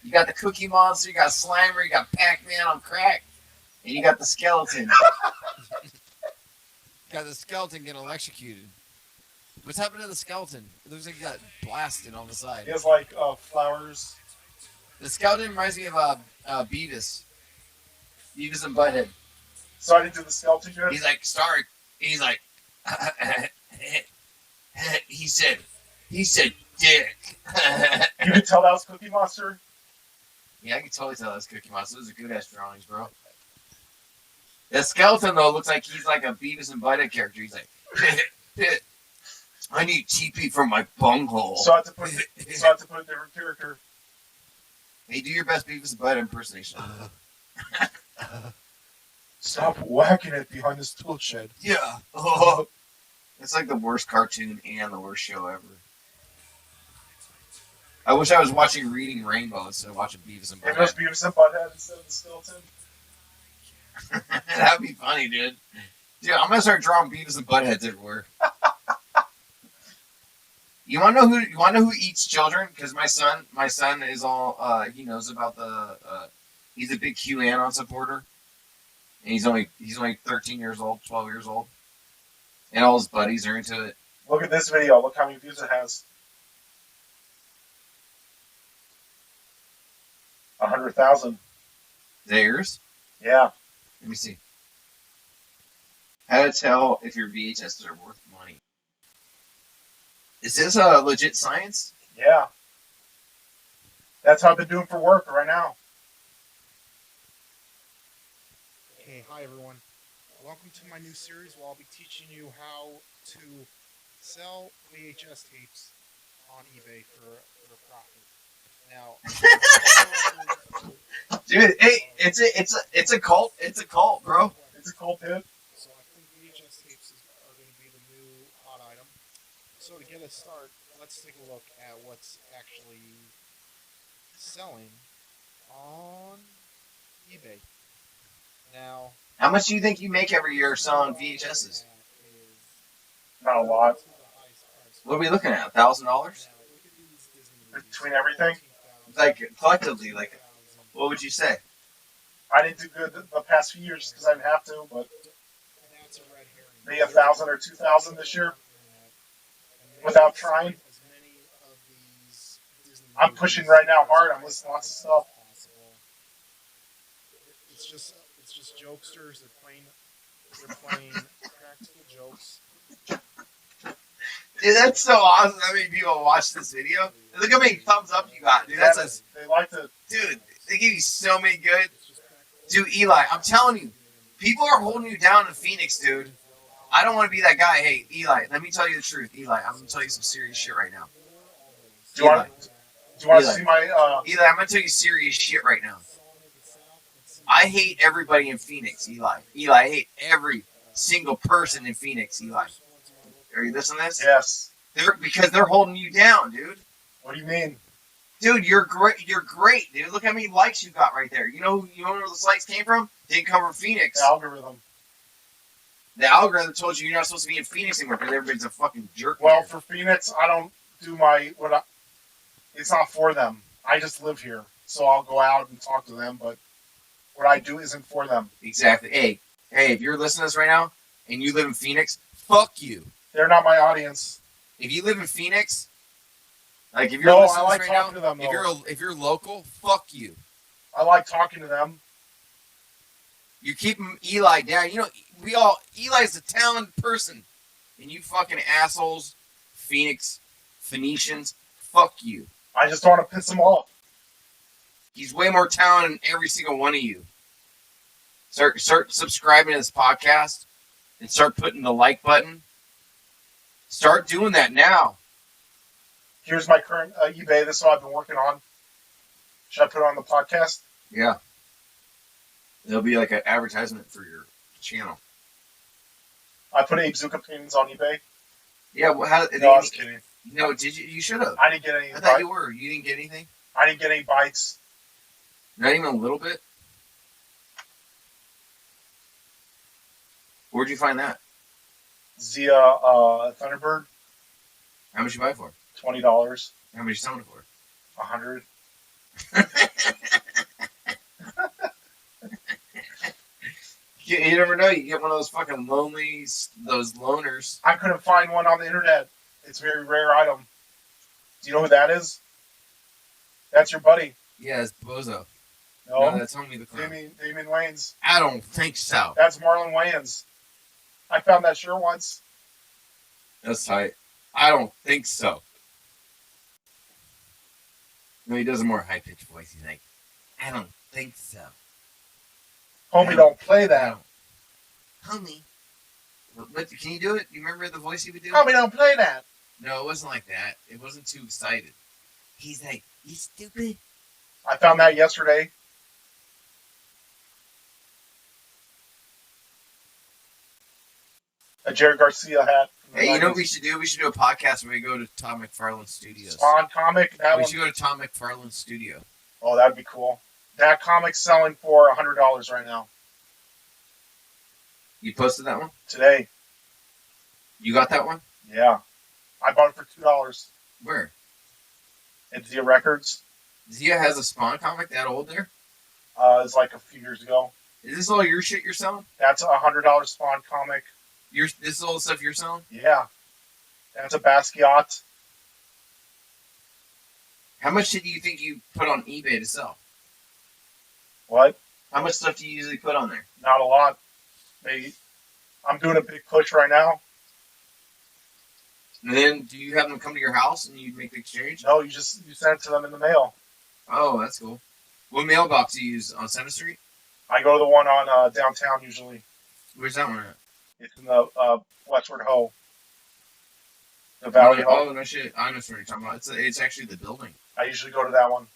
You got the Cookie Monster, you got Slimer, you got Pac-Man on crack, and you got the skeleton. Got the skeleton getting electrocuted. What's happened to the skeleton? It looks like he got blasted on the side. He has like flowers. The skeleton reminds me of Beavis. Beavis and Butthead. So I didn't do the skeleton yet. He's like, sorry. He's like, he said, dick. You can tell that was Cookie Monster. Yeah, I can totally tell that's Cookie Monster. Those are good ass drawings, bro. That skeleton though looks like he's like a Beavis and Butthead character. He's like, I need TP from my bunghole. So I have to put a different character. Hey, do your best Beavis and Butthead impersonation. Stop whacking it behind this tool shed. Yeah. Oh. It's like the worst cartoon and the worst show ever. I wish I was watching Reading Rainbow instead of watching Beavis and If it was Butthead. Beavis and Butthead instead of the skeleton. That'd be funny, dude. Dude, I'm gonna start drawing Beavis and Buttheads everywhere. You wanna know who eats children? Because my son is all he knows about the he's a big QAnon supporter. And he's only 13 years old, 12 years old. And all his buddies are into it. Look at this video. Look how many views it has. 100,000. Is that yours? Yeah. Let me see. How to tell if your VHSs are worth money. Is this a legit science? Yeah. That's how I've been doing for work right now. Okay, hi everyone. Welcome to my new series where I'll be teaching you how to sell VHS tapes on eBay for a profit. Now, Dude, hey, it's a cult. It's a cult, bro. It's a cold hit. so I think VHS tapes are going to be the new hot item. So to get us started, let's take a look at what's actually selling on eBay. Now, How much do you think you make every year selling VHSs? Not a lot. What are we looking at? $1,000? Between everything? Like collectively, like what would you say? I didn't do good the past few years because I didn't have to, but maybe 1,000 or 2,000 this year without trying. I'm pushing right now hard. I'm listening to lots of stuff. It's just jokesters. They're playing practical jokes. Dude, that's so awesome. How many people watch this video? Look how many thumbs up you got, dude. That's a They like to. dude. They give you so many good. Dude, Eli, I'm telling you, people are holding you down in Phoenix, dude. I don't want to be that guy. Hey, Eli, let me tell you the truth, Eli. I'm gonna tell you some serious shit right now. Do you want to Eli. see my? Eli, I'm gonna tell you serious shit right now. I hate everybody in Phoenix, Eli. Eli, I hate every single person in Phoenix, Eli. Are you listening to this? Yes. Because they're holding you down, dude. What do you mean? Dude, you're great. You're great, dude. Look how many likes you got right there. You know where those likes came from? Didn't come from Phoenix. The algorithm. The algorithm told you you're not supposed to be in Phoenix anymore because everybody's a fucking jerk. Well, here. for Phoenix, I don't do it's not for them. I just live here, so I'll go out and talk to them. But what I do isn't for them. Exactly. Hey, if you're listening to this right now and you live in Phoenix, fuck you. They're not my audience. If you live in Phoenix, like if you're No, listening I like to this right talking now, to them, if you're local, fuck you. I like talking to them. You're keeping Eli down. You know, Eli's a talented person. And you fucking assholes, Phoenicians, fuck you. I just don't want to piss them off. He's way more talented than every single one of you. Start subscribing to this podcast and start putting the like button. Start doing that now. Here's my current eBay. This is what I've been working on. Should I put it on the podcast? Yeah. It'll be like an advertisement for your channel. I put Abe Zuka paintings on eBay. Yeah, well, No, I was kidding. No, did you? You should have. I didn't get any. I thought you were. You didn't get anything? I didn't get any bites. Not even a little bit? Where'd you find that? Zia Thunderbird, How much you buy it for? $20, How much you selling it for? $100. You never know. You get one of those fucking those loners. I couldn't find one on the internet. It's a very rare item. Do you know who that is? That's your buddy. Yeah, it's Bozo. No, No, that's Homie the Clown. Damien Wayans. I don't think so. That's Marlon Wayans. I found that shirt once. That's tight. I don't think so. No, he does a more high-pitched voice. He's like, I don't think so. Homie, don't play I that. don't. Homie. What, can you do it? You remember the voice he would do? Homie, don't play that. No, it wasn't like that. It wasn't too excited. He's like, you stupid. I found that yesterday. A Jerry Garcia hat. Hey, you know what we should do? We should do a podcast where we go to Tom McFarlane's studios. Spawn comic. That We one. should go to Tom McFarlane's studio. Oh, that'd be cool. That comic's selling for $100 right now. You posted that one? Today. You got that one? Yeah. I bought it for $2 Where? at Zia Records. Zia has a Spawn comic that old there? It's like a few years ago. Is this all your shit you're selling? That's a $100 Spawn comic. This is all the stuff you're selling? Yeah. That's a Basquiat. How much do you think you put on eBay to sell? What? How much stuff do you usually put on there? Not a lot. I'm doing a big push right now. And then do you have them come to your house and you make the exchange? No, you send it to them in the mail. Oh, that's cool. What mailbox do you use on Center Street? I go to the one on downtown usually. Where's that one at? It's in the Westward Ho. The Valley Ho. Oh, no shit. I know what you're talking about. It's actually the building. I usually go to that one.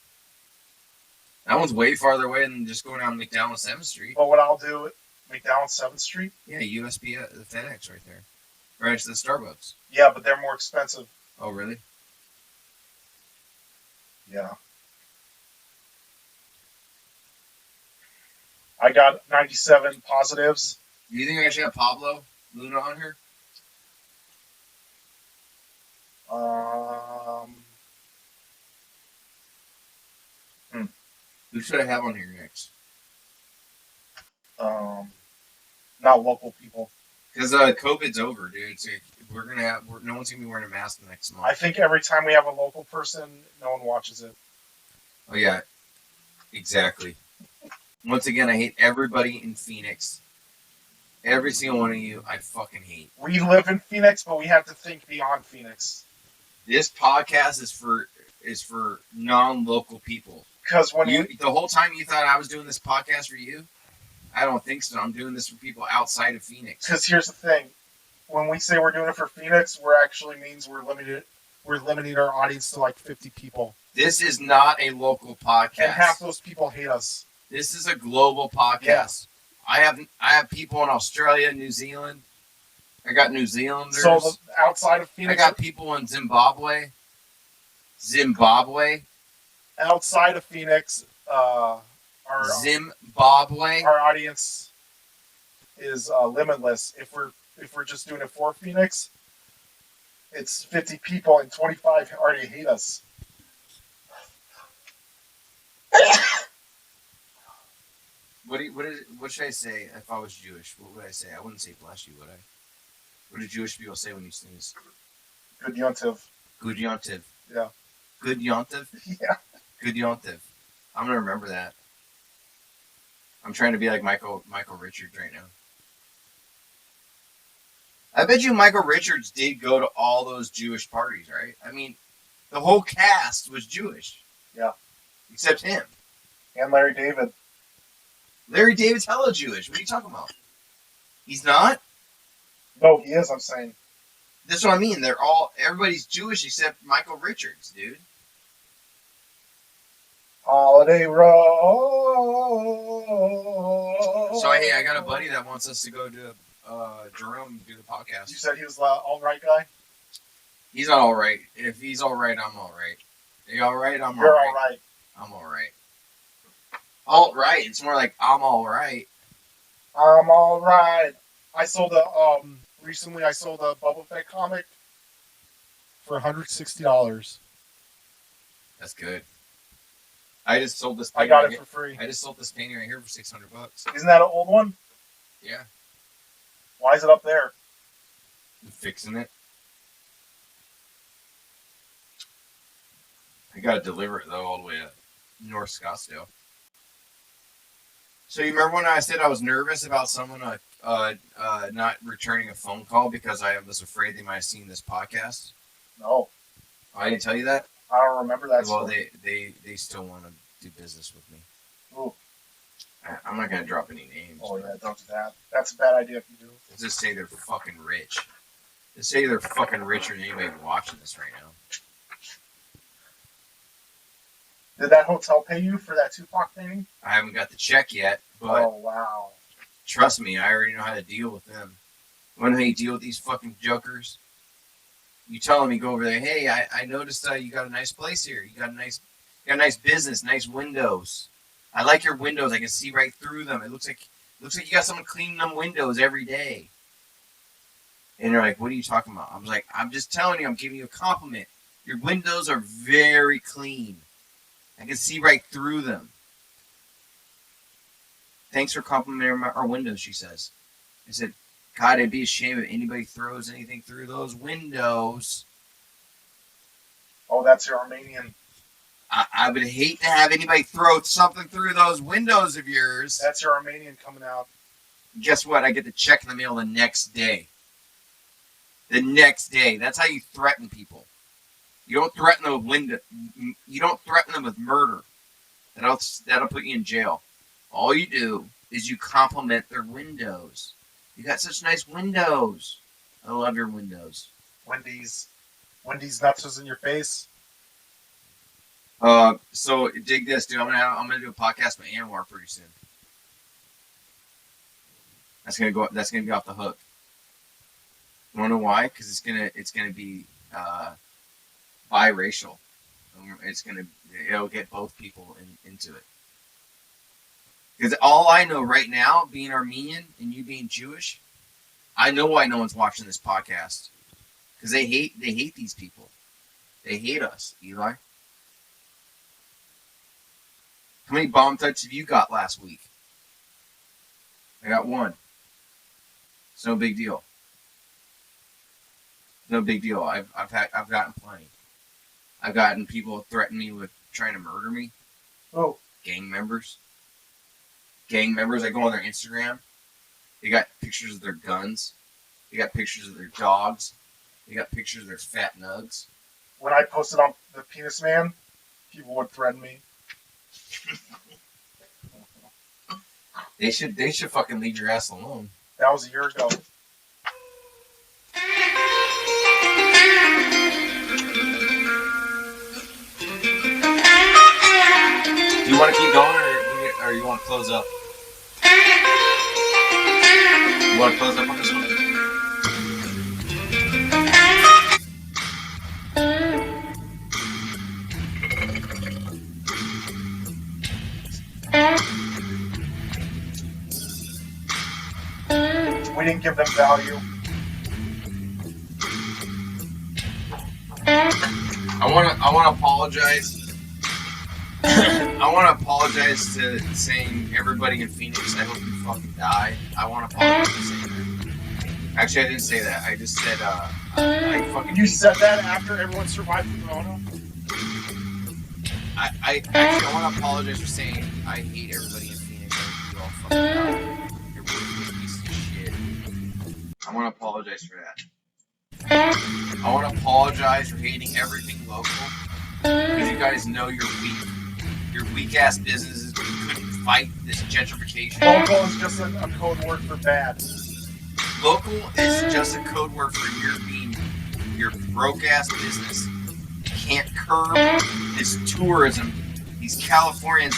That one's way farther away than just going down McDowell 7th Street. But what I'll do, McDowell 7th Street? Yeah, USB, the FedEx right there. Right next to the Starbucks. Yeah, but they're more expensive. Oh, really? Yeah. I got 97 positives. Do you think I should have Pablo Luna on here? Who should I have on here next? Not local people. Because COVID's over, dude. So no one's gonna be wearing a mask next month. I think every time we have a local person, no one watches it. Oh yeah, exactly. Once again, I hate everybody in Phoenix. Every single one of you, I fucking hate. We live in Phoenix, but we have to think beyond Phoenix. This podcast is for non-local people. Because when The whole time you thought I was doing this podcast for you, I don't think so. I'm doing this for people outside of Phoenix. Because here's the thing, when we say we're doing it for Phoenix, we're actually means we're limiting our audience to like 50 people, This is not a local podcast. and half those people hate us. This is a global podcast. I have people in Australia, New Zealand. I got New Zealanders. So outside of I Phoenix, got people in Zimbabwe. outside of Phoenix, our audience is limitless. If we're just doing it for Phoenix, it's 50 people and 25 already hate us. What should I say if I was Jewish? What would I say? I wouldn't say bless you, would I? What do Jewish people say when you sneeze? Good yontiv. Good yontiv. Yeah. Good yontiv? Yeah. Good yontiv. I'm gonna remember that. I'm trying to be like Michael Richards right now. I bet you Michael Richards did go to all those Jewish parties, right? I mean, the whole cast was Jewish. Yeah. Except him. And Larry David. Larry David's hella Jewish. What are you talking about? He's not? No, he is, I'm saying. That's what I mean. Everybody's Jewish except Michael Richards, dude. Holiday Road. So, hey, I got a buddy that wants us to go to Jerome do the podcast. You said he was the all-right guy? He's not all right. If he's all right, I'm all right. Are you all right? I'm You're all all right. I'm all right. All right. It's more like I'm all right. I'm all right. Recently I sold a Boba Fett comic for $160. That's good. I just sold this. I got it for free. I just sold this painting right here for $600. Isn't that an old one? Yeah. Why is it up there? I'm fixing it. I gotta deliver it though, all the way to North Scottsdale. So you remember when I said I was nervous about someone not returning a phone call because I was afraid they might have seen this podcast? No, I didn't tell you that. I don't remember that. Well, story. they still want to do business with me. Oh, I'm not gonna drop any names. oh yeah, don't do that. That's a bad idea if you do. Let's just say they're fucking rich. Just say they're fucking richer than anybody watching this right now. Did that hotel pay you for that Tupac painting? I haven't got the check yet, but Oh wow. trust me, I already know how to deal with them. You know how you deal with these fucking jokers? You tell them, you go over there, hey, I noticed you got a nice place here. You got a nice business, nice windows. I like your windows. I can see right through them. It looks like you got someone cleaning them windows every day. And they're like, what are you talking about? I was like, I'm just telling you, I'm giving you a compliment. Your windows are very clean. I can see right through them. Thanks for complimenting our windows, she says. I said, God, I'd be ashamed if anybody throws anything through those windows. Oh, that's your Armenian. I would hate to have anybody throw something through those windows of yours. That's your Armenian coming out. Guess what? I get the check in the mail the next day. The next day. That's how you threaten people. You don't threaten them with You don't threaten them with murder. That'll put you in jail. All you do is you compliment their windows. You got such nice windows. I love your windows. Wendy's nuts was in your face. So dig this, dude. I'm gonna do a podcast with Anwar pretty soon. That's gonna be off the hook. You wanna know why? Because it's gonna be biracial. It'll get both people into it. Because all I know right now, being Armenian and you being Jewish, I know why no one's watching this podcast. Because they hate these people. They hate us, Eli. How many bomb threats have you got last week? I got one. It's no big deal. No big deal. I've gotten plenty. I've gotten people threaten me with trying to murder me. Oh. Gang members. Gang members, I go on their Instagram. They got pictures of their guns. They got pictures of their dogs. They got pictures of their fat nugs. When I posted on the Penis Man, people would threaten me. They should fucking leave your ass alone. That was a year ago. Do you want to keep going or you want to close up? You want to close up on this one? We didn't give them value. I want to apologize. I want to apologize to saying everybody in Phoenix, I hope you fucking die. I want to apologize for saying that. Actually, I didn't say that. I just said, I fucking... You said that after everyone survived the corona? I want to apologize for saying I hate everybody in Phoenix. I hope you all fucking die. You're worthless pieces of shit. I want to apologize for that. I want to apologize for hating everything local. Because you guys know you're weak. Your weak-ass businesses couldn't fight this gentrification. Local is just a code word for bad. Local is just a code word for your broke-ass business. Can't curb this tourism, these Californians,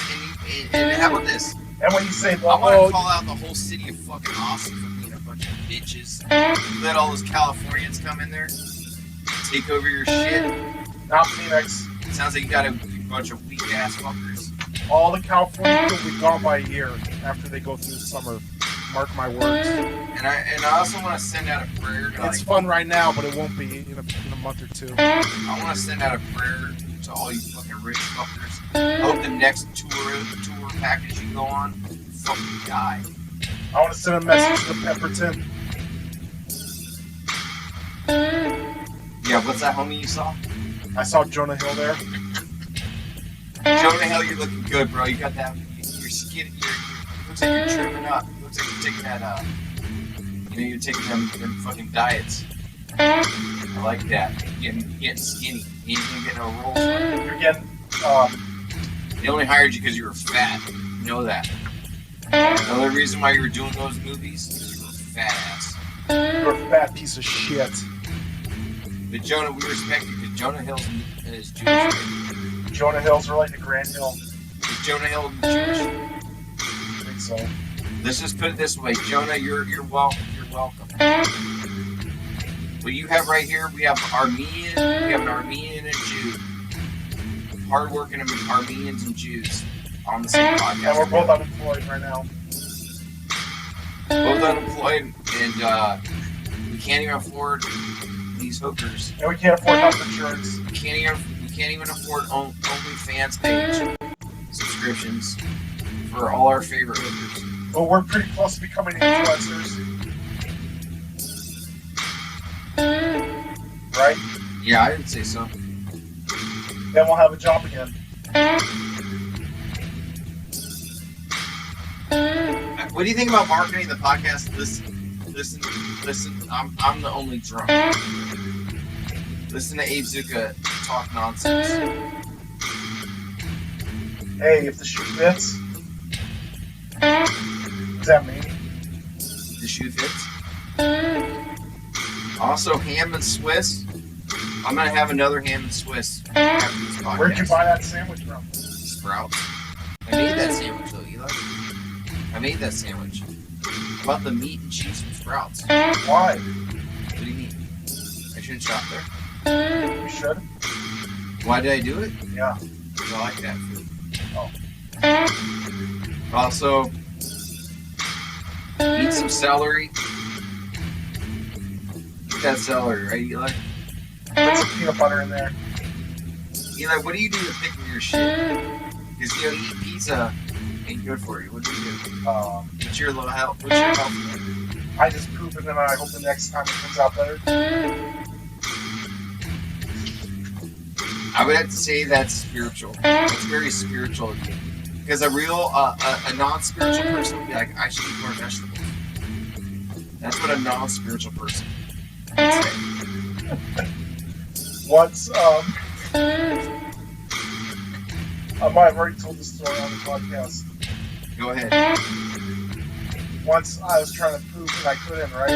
and how about this? And when you say I want to call out the whole city of fucking Austin for being a bunch of bitches. You let all those Californians come in there, take over your shit. Not Phoenix. It sounds like you got a bunch of weak ass fuckers. All the California people will be gone by a year after they go through summer. Mark my words. And I also want to send out a prayer to It's fun right now, but it won't be in a month or two. I want to send out a prayer to all you fucking rich fuckers. I hope the next tour package you go on, you fucking die. I want to send a message to Pepperton. Yeah, what's that homie you saw? I saw Jonah Hill there. Jonah Hill, you're looking good, bro. You got that. Your skin. Looks like you're trimming up. Looks like you're taking that. You're taking them fucking diets. I like that. You're getting skinny. You ain't even getting no rolls. You're getting. They only hired you because you were fat. Know that. Another reason why you were doing those movies is you were fat ass. You're a fat piece of shit. But Jonah, we respect you because Jonah Hill's is Jewish. Right? Jonah Hill's related to Grant Hill. Is Jonah Hill Jewish? I think so. Let's just put it this way, Jonah, you're welcome. You're welcome. What you have right here, we have Armenian, we have an Armenian and a Jew. Hardworking Armenians and Jews on the same podcast. And we're both unemployed right now. Both unemployed, and we can't even afford these hookers. And we can't afford health insurance. We can't even afford OnlyFans page subscriptions for all our favorite hookers. But we're pretty close to becoming influencers. Right? Yeah, I would say so. Then we'll have a job again. What do you think about marketing the podcast? Listen. I'm the only drunk. Listen to Abe Zuka talk nonsense. Hey, if the shoe fits. Does that mean? The shoe fits. Also, ham and Swiss. I'm gonna have another ham and Swiss after this podcast. Where'd you buy that sandwich from? Sprouts. I made that sandwich though, Eli. I made that sandwich. I bought the meat and cheese from Sprouts. Why? What do you mean? I shouldn't shop there? You should. Why did I do it? Yeah. Because I like that food. Oh. Also, eat some celery. Eat that celery, right, Eli? Put some peanut butter in there. Eli, what do you do to pick your shit? Because, you know, eating pizza ain't good for you. What do you do? What's your health? I just poop it and I hope the next time it comes out better. I would have to say that's spiritual. That's very spiritual of you. Because a real, a non-spiritual person would be like, I should eat more vegetables. That's what a non-spiritual person would say. Once, I might have already told the story on the podcast. Go ahead. Once I was trying to poop and I couldn't, right?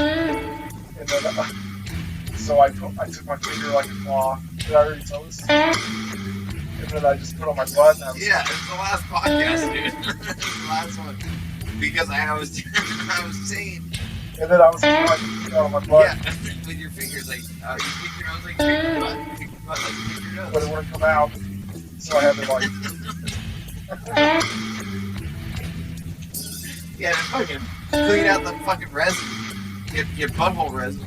And then, so I took my finger like a claw. Did I already tell this? And then I just put on my butt. And I was, Yeah, it's the last podcast, dude. It's the last one. Because I was saying. and then I was putting my finger on my butt, Yeah, with your fingers, like, you pick your nose, like, you pick your butt. Pick your butt, like, you pick your nose. but it wouldn't come out. So I had to like. Yeah, fucking clean out the fucking resin. Your butthole resin.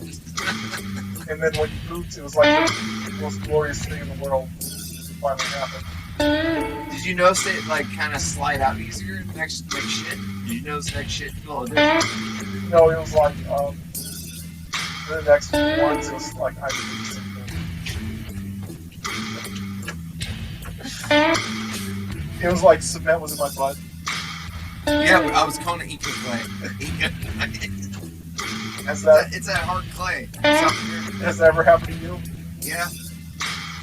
And then when you pooped, it was like the most glorious thing in the world. It finally happened. Did you notice it, like, kind of slide out easier next shit? Did you notice next shit a little different? No, it was like the next few ones. It was like I did something. It was like cement was in my butt. Yeah, but I was calling it Eco clay. Has that It's that hard clay. It's up here. has that ever happened to you? Yeah,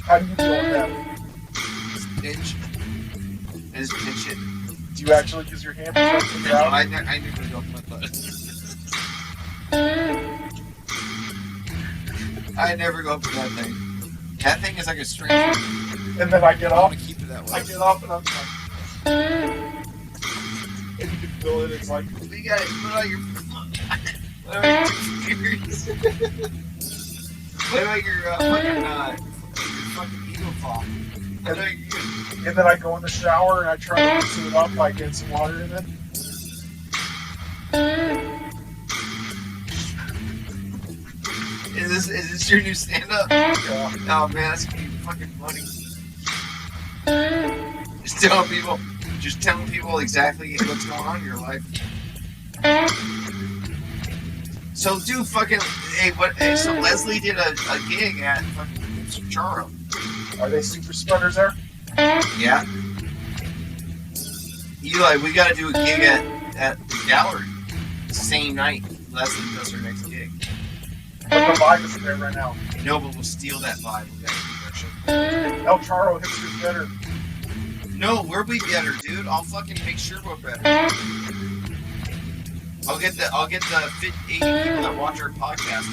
How do you deal with that? just pinch. I just pinch it. Do you actually use your hand to try to take it out? I never go up my butt. I never go up to that thing. That thing is like a string. And then I get I'm up. gonna keep it that way. I get up and I'm like, and you can feel it. It's like You gotta put out your. What about your fingers? What about your fucking eagle claw? I know you're good. and then I go in the shower and I try to loosen it up by getting some water in it. Is this your new stand-up? Yeah. Oh man, that's gonna be fucking funny. Just telling people exactly what's going on in your life. So, dude, fucking, so Leslie did a gig at fucking Charo. Are they super spreaders there? Yeah. Eli, we gotta do a gig at the gallery the same night Leslie does her next gig. But the vibe isn't there right now. No, but we'll steal that vibe. We gotta do that shit. El Charo hipster's better. No, we'll be better, dude. I'll fucking make sure we're better. I'll get the fit 80 people that watch our podcast.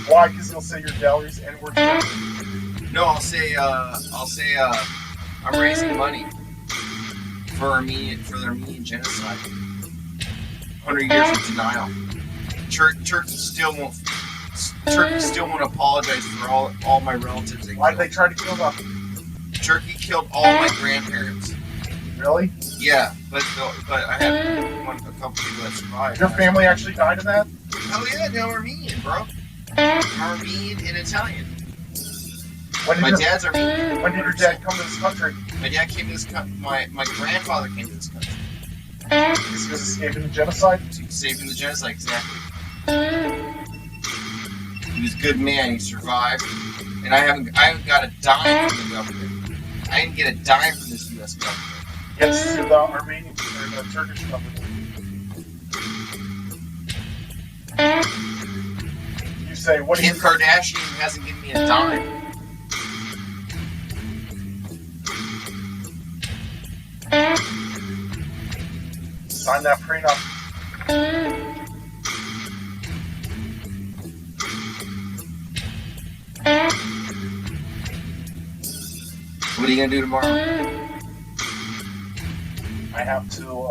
Why? Because you'll say your gallery's N-word friendly. No, I'll say I'm raising money for the Armenian genocide. 100 years of denial. Turkey still won't apologize for all my relatives. Why did they try to kill them? Turkey killed all my grandparents. Really? Yeah, but I had a couple people that survived. Your family actually died in that? Hell yeah, no, Armenian, bro. Armenian and Italian. My dad's Armenian. When did your dad come to this country? My dad came to this country. My grandfather came to this country. Because he was escaping the genocide? Saving the genocide, exactly. He was a good man. He survived, and I haven't got a dime from the government. I didn't get a dime from this U.S. government. Yes, to the Armenian or the Turkish government. You say, what do you... Kim Kardashian hasn't given me a dime. Sign that prenup. What are you gonna do tomorrow? I have to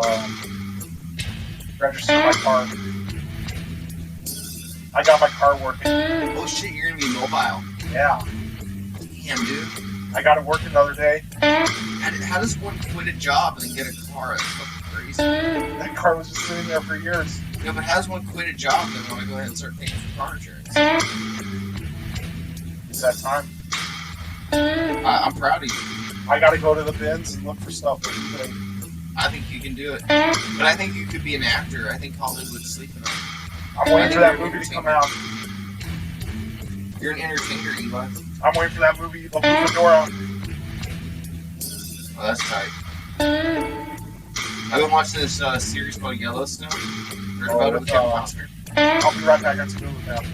register my car. I got my car working. Oh shit, you're gonna be mobile. Yeah. Damn, dude. I got it working the other day. How does one quit a job and then get a car? That's fucking crazy. That car was just sitting there for years. No, but how does one quit a job and then want to go ahead and start paying for car insurance? It's that time. I'm proud of you. I gotta go to the bins and look for stuff that you can. I think you can do it. But I think you could be an actor. I think Hollywood's sleeping on you. I'm waiting for that movie to come out. You're an entertainer, Eli. I'm waiting for that movie, The Fedora. Oh, that's tight. I've been watching this series called Yellowstone. Heard about it with Kevin Costner? I'll be right back on School with that.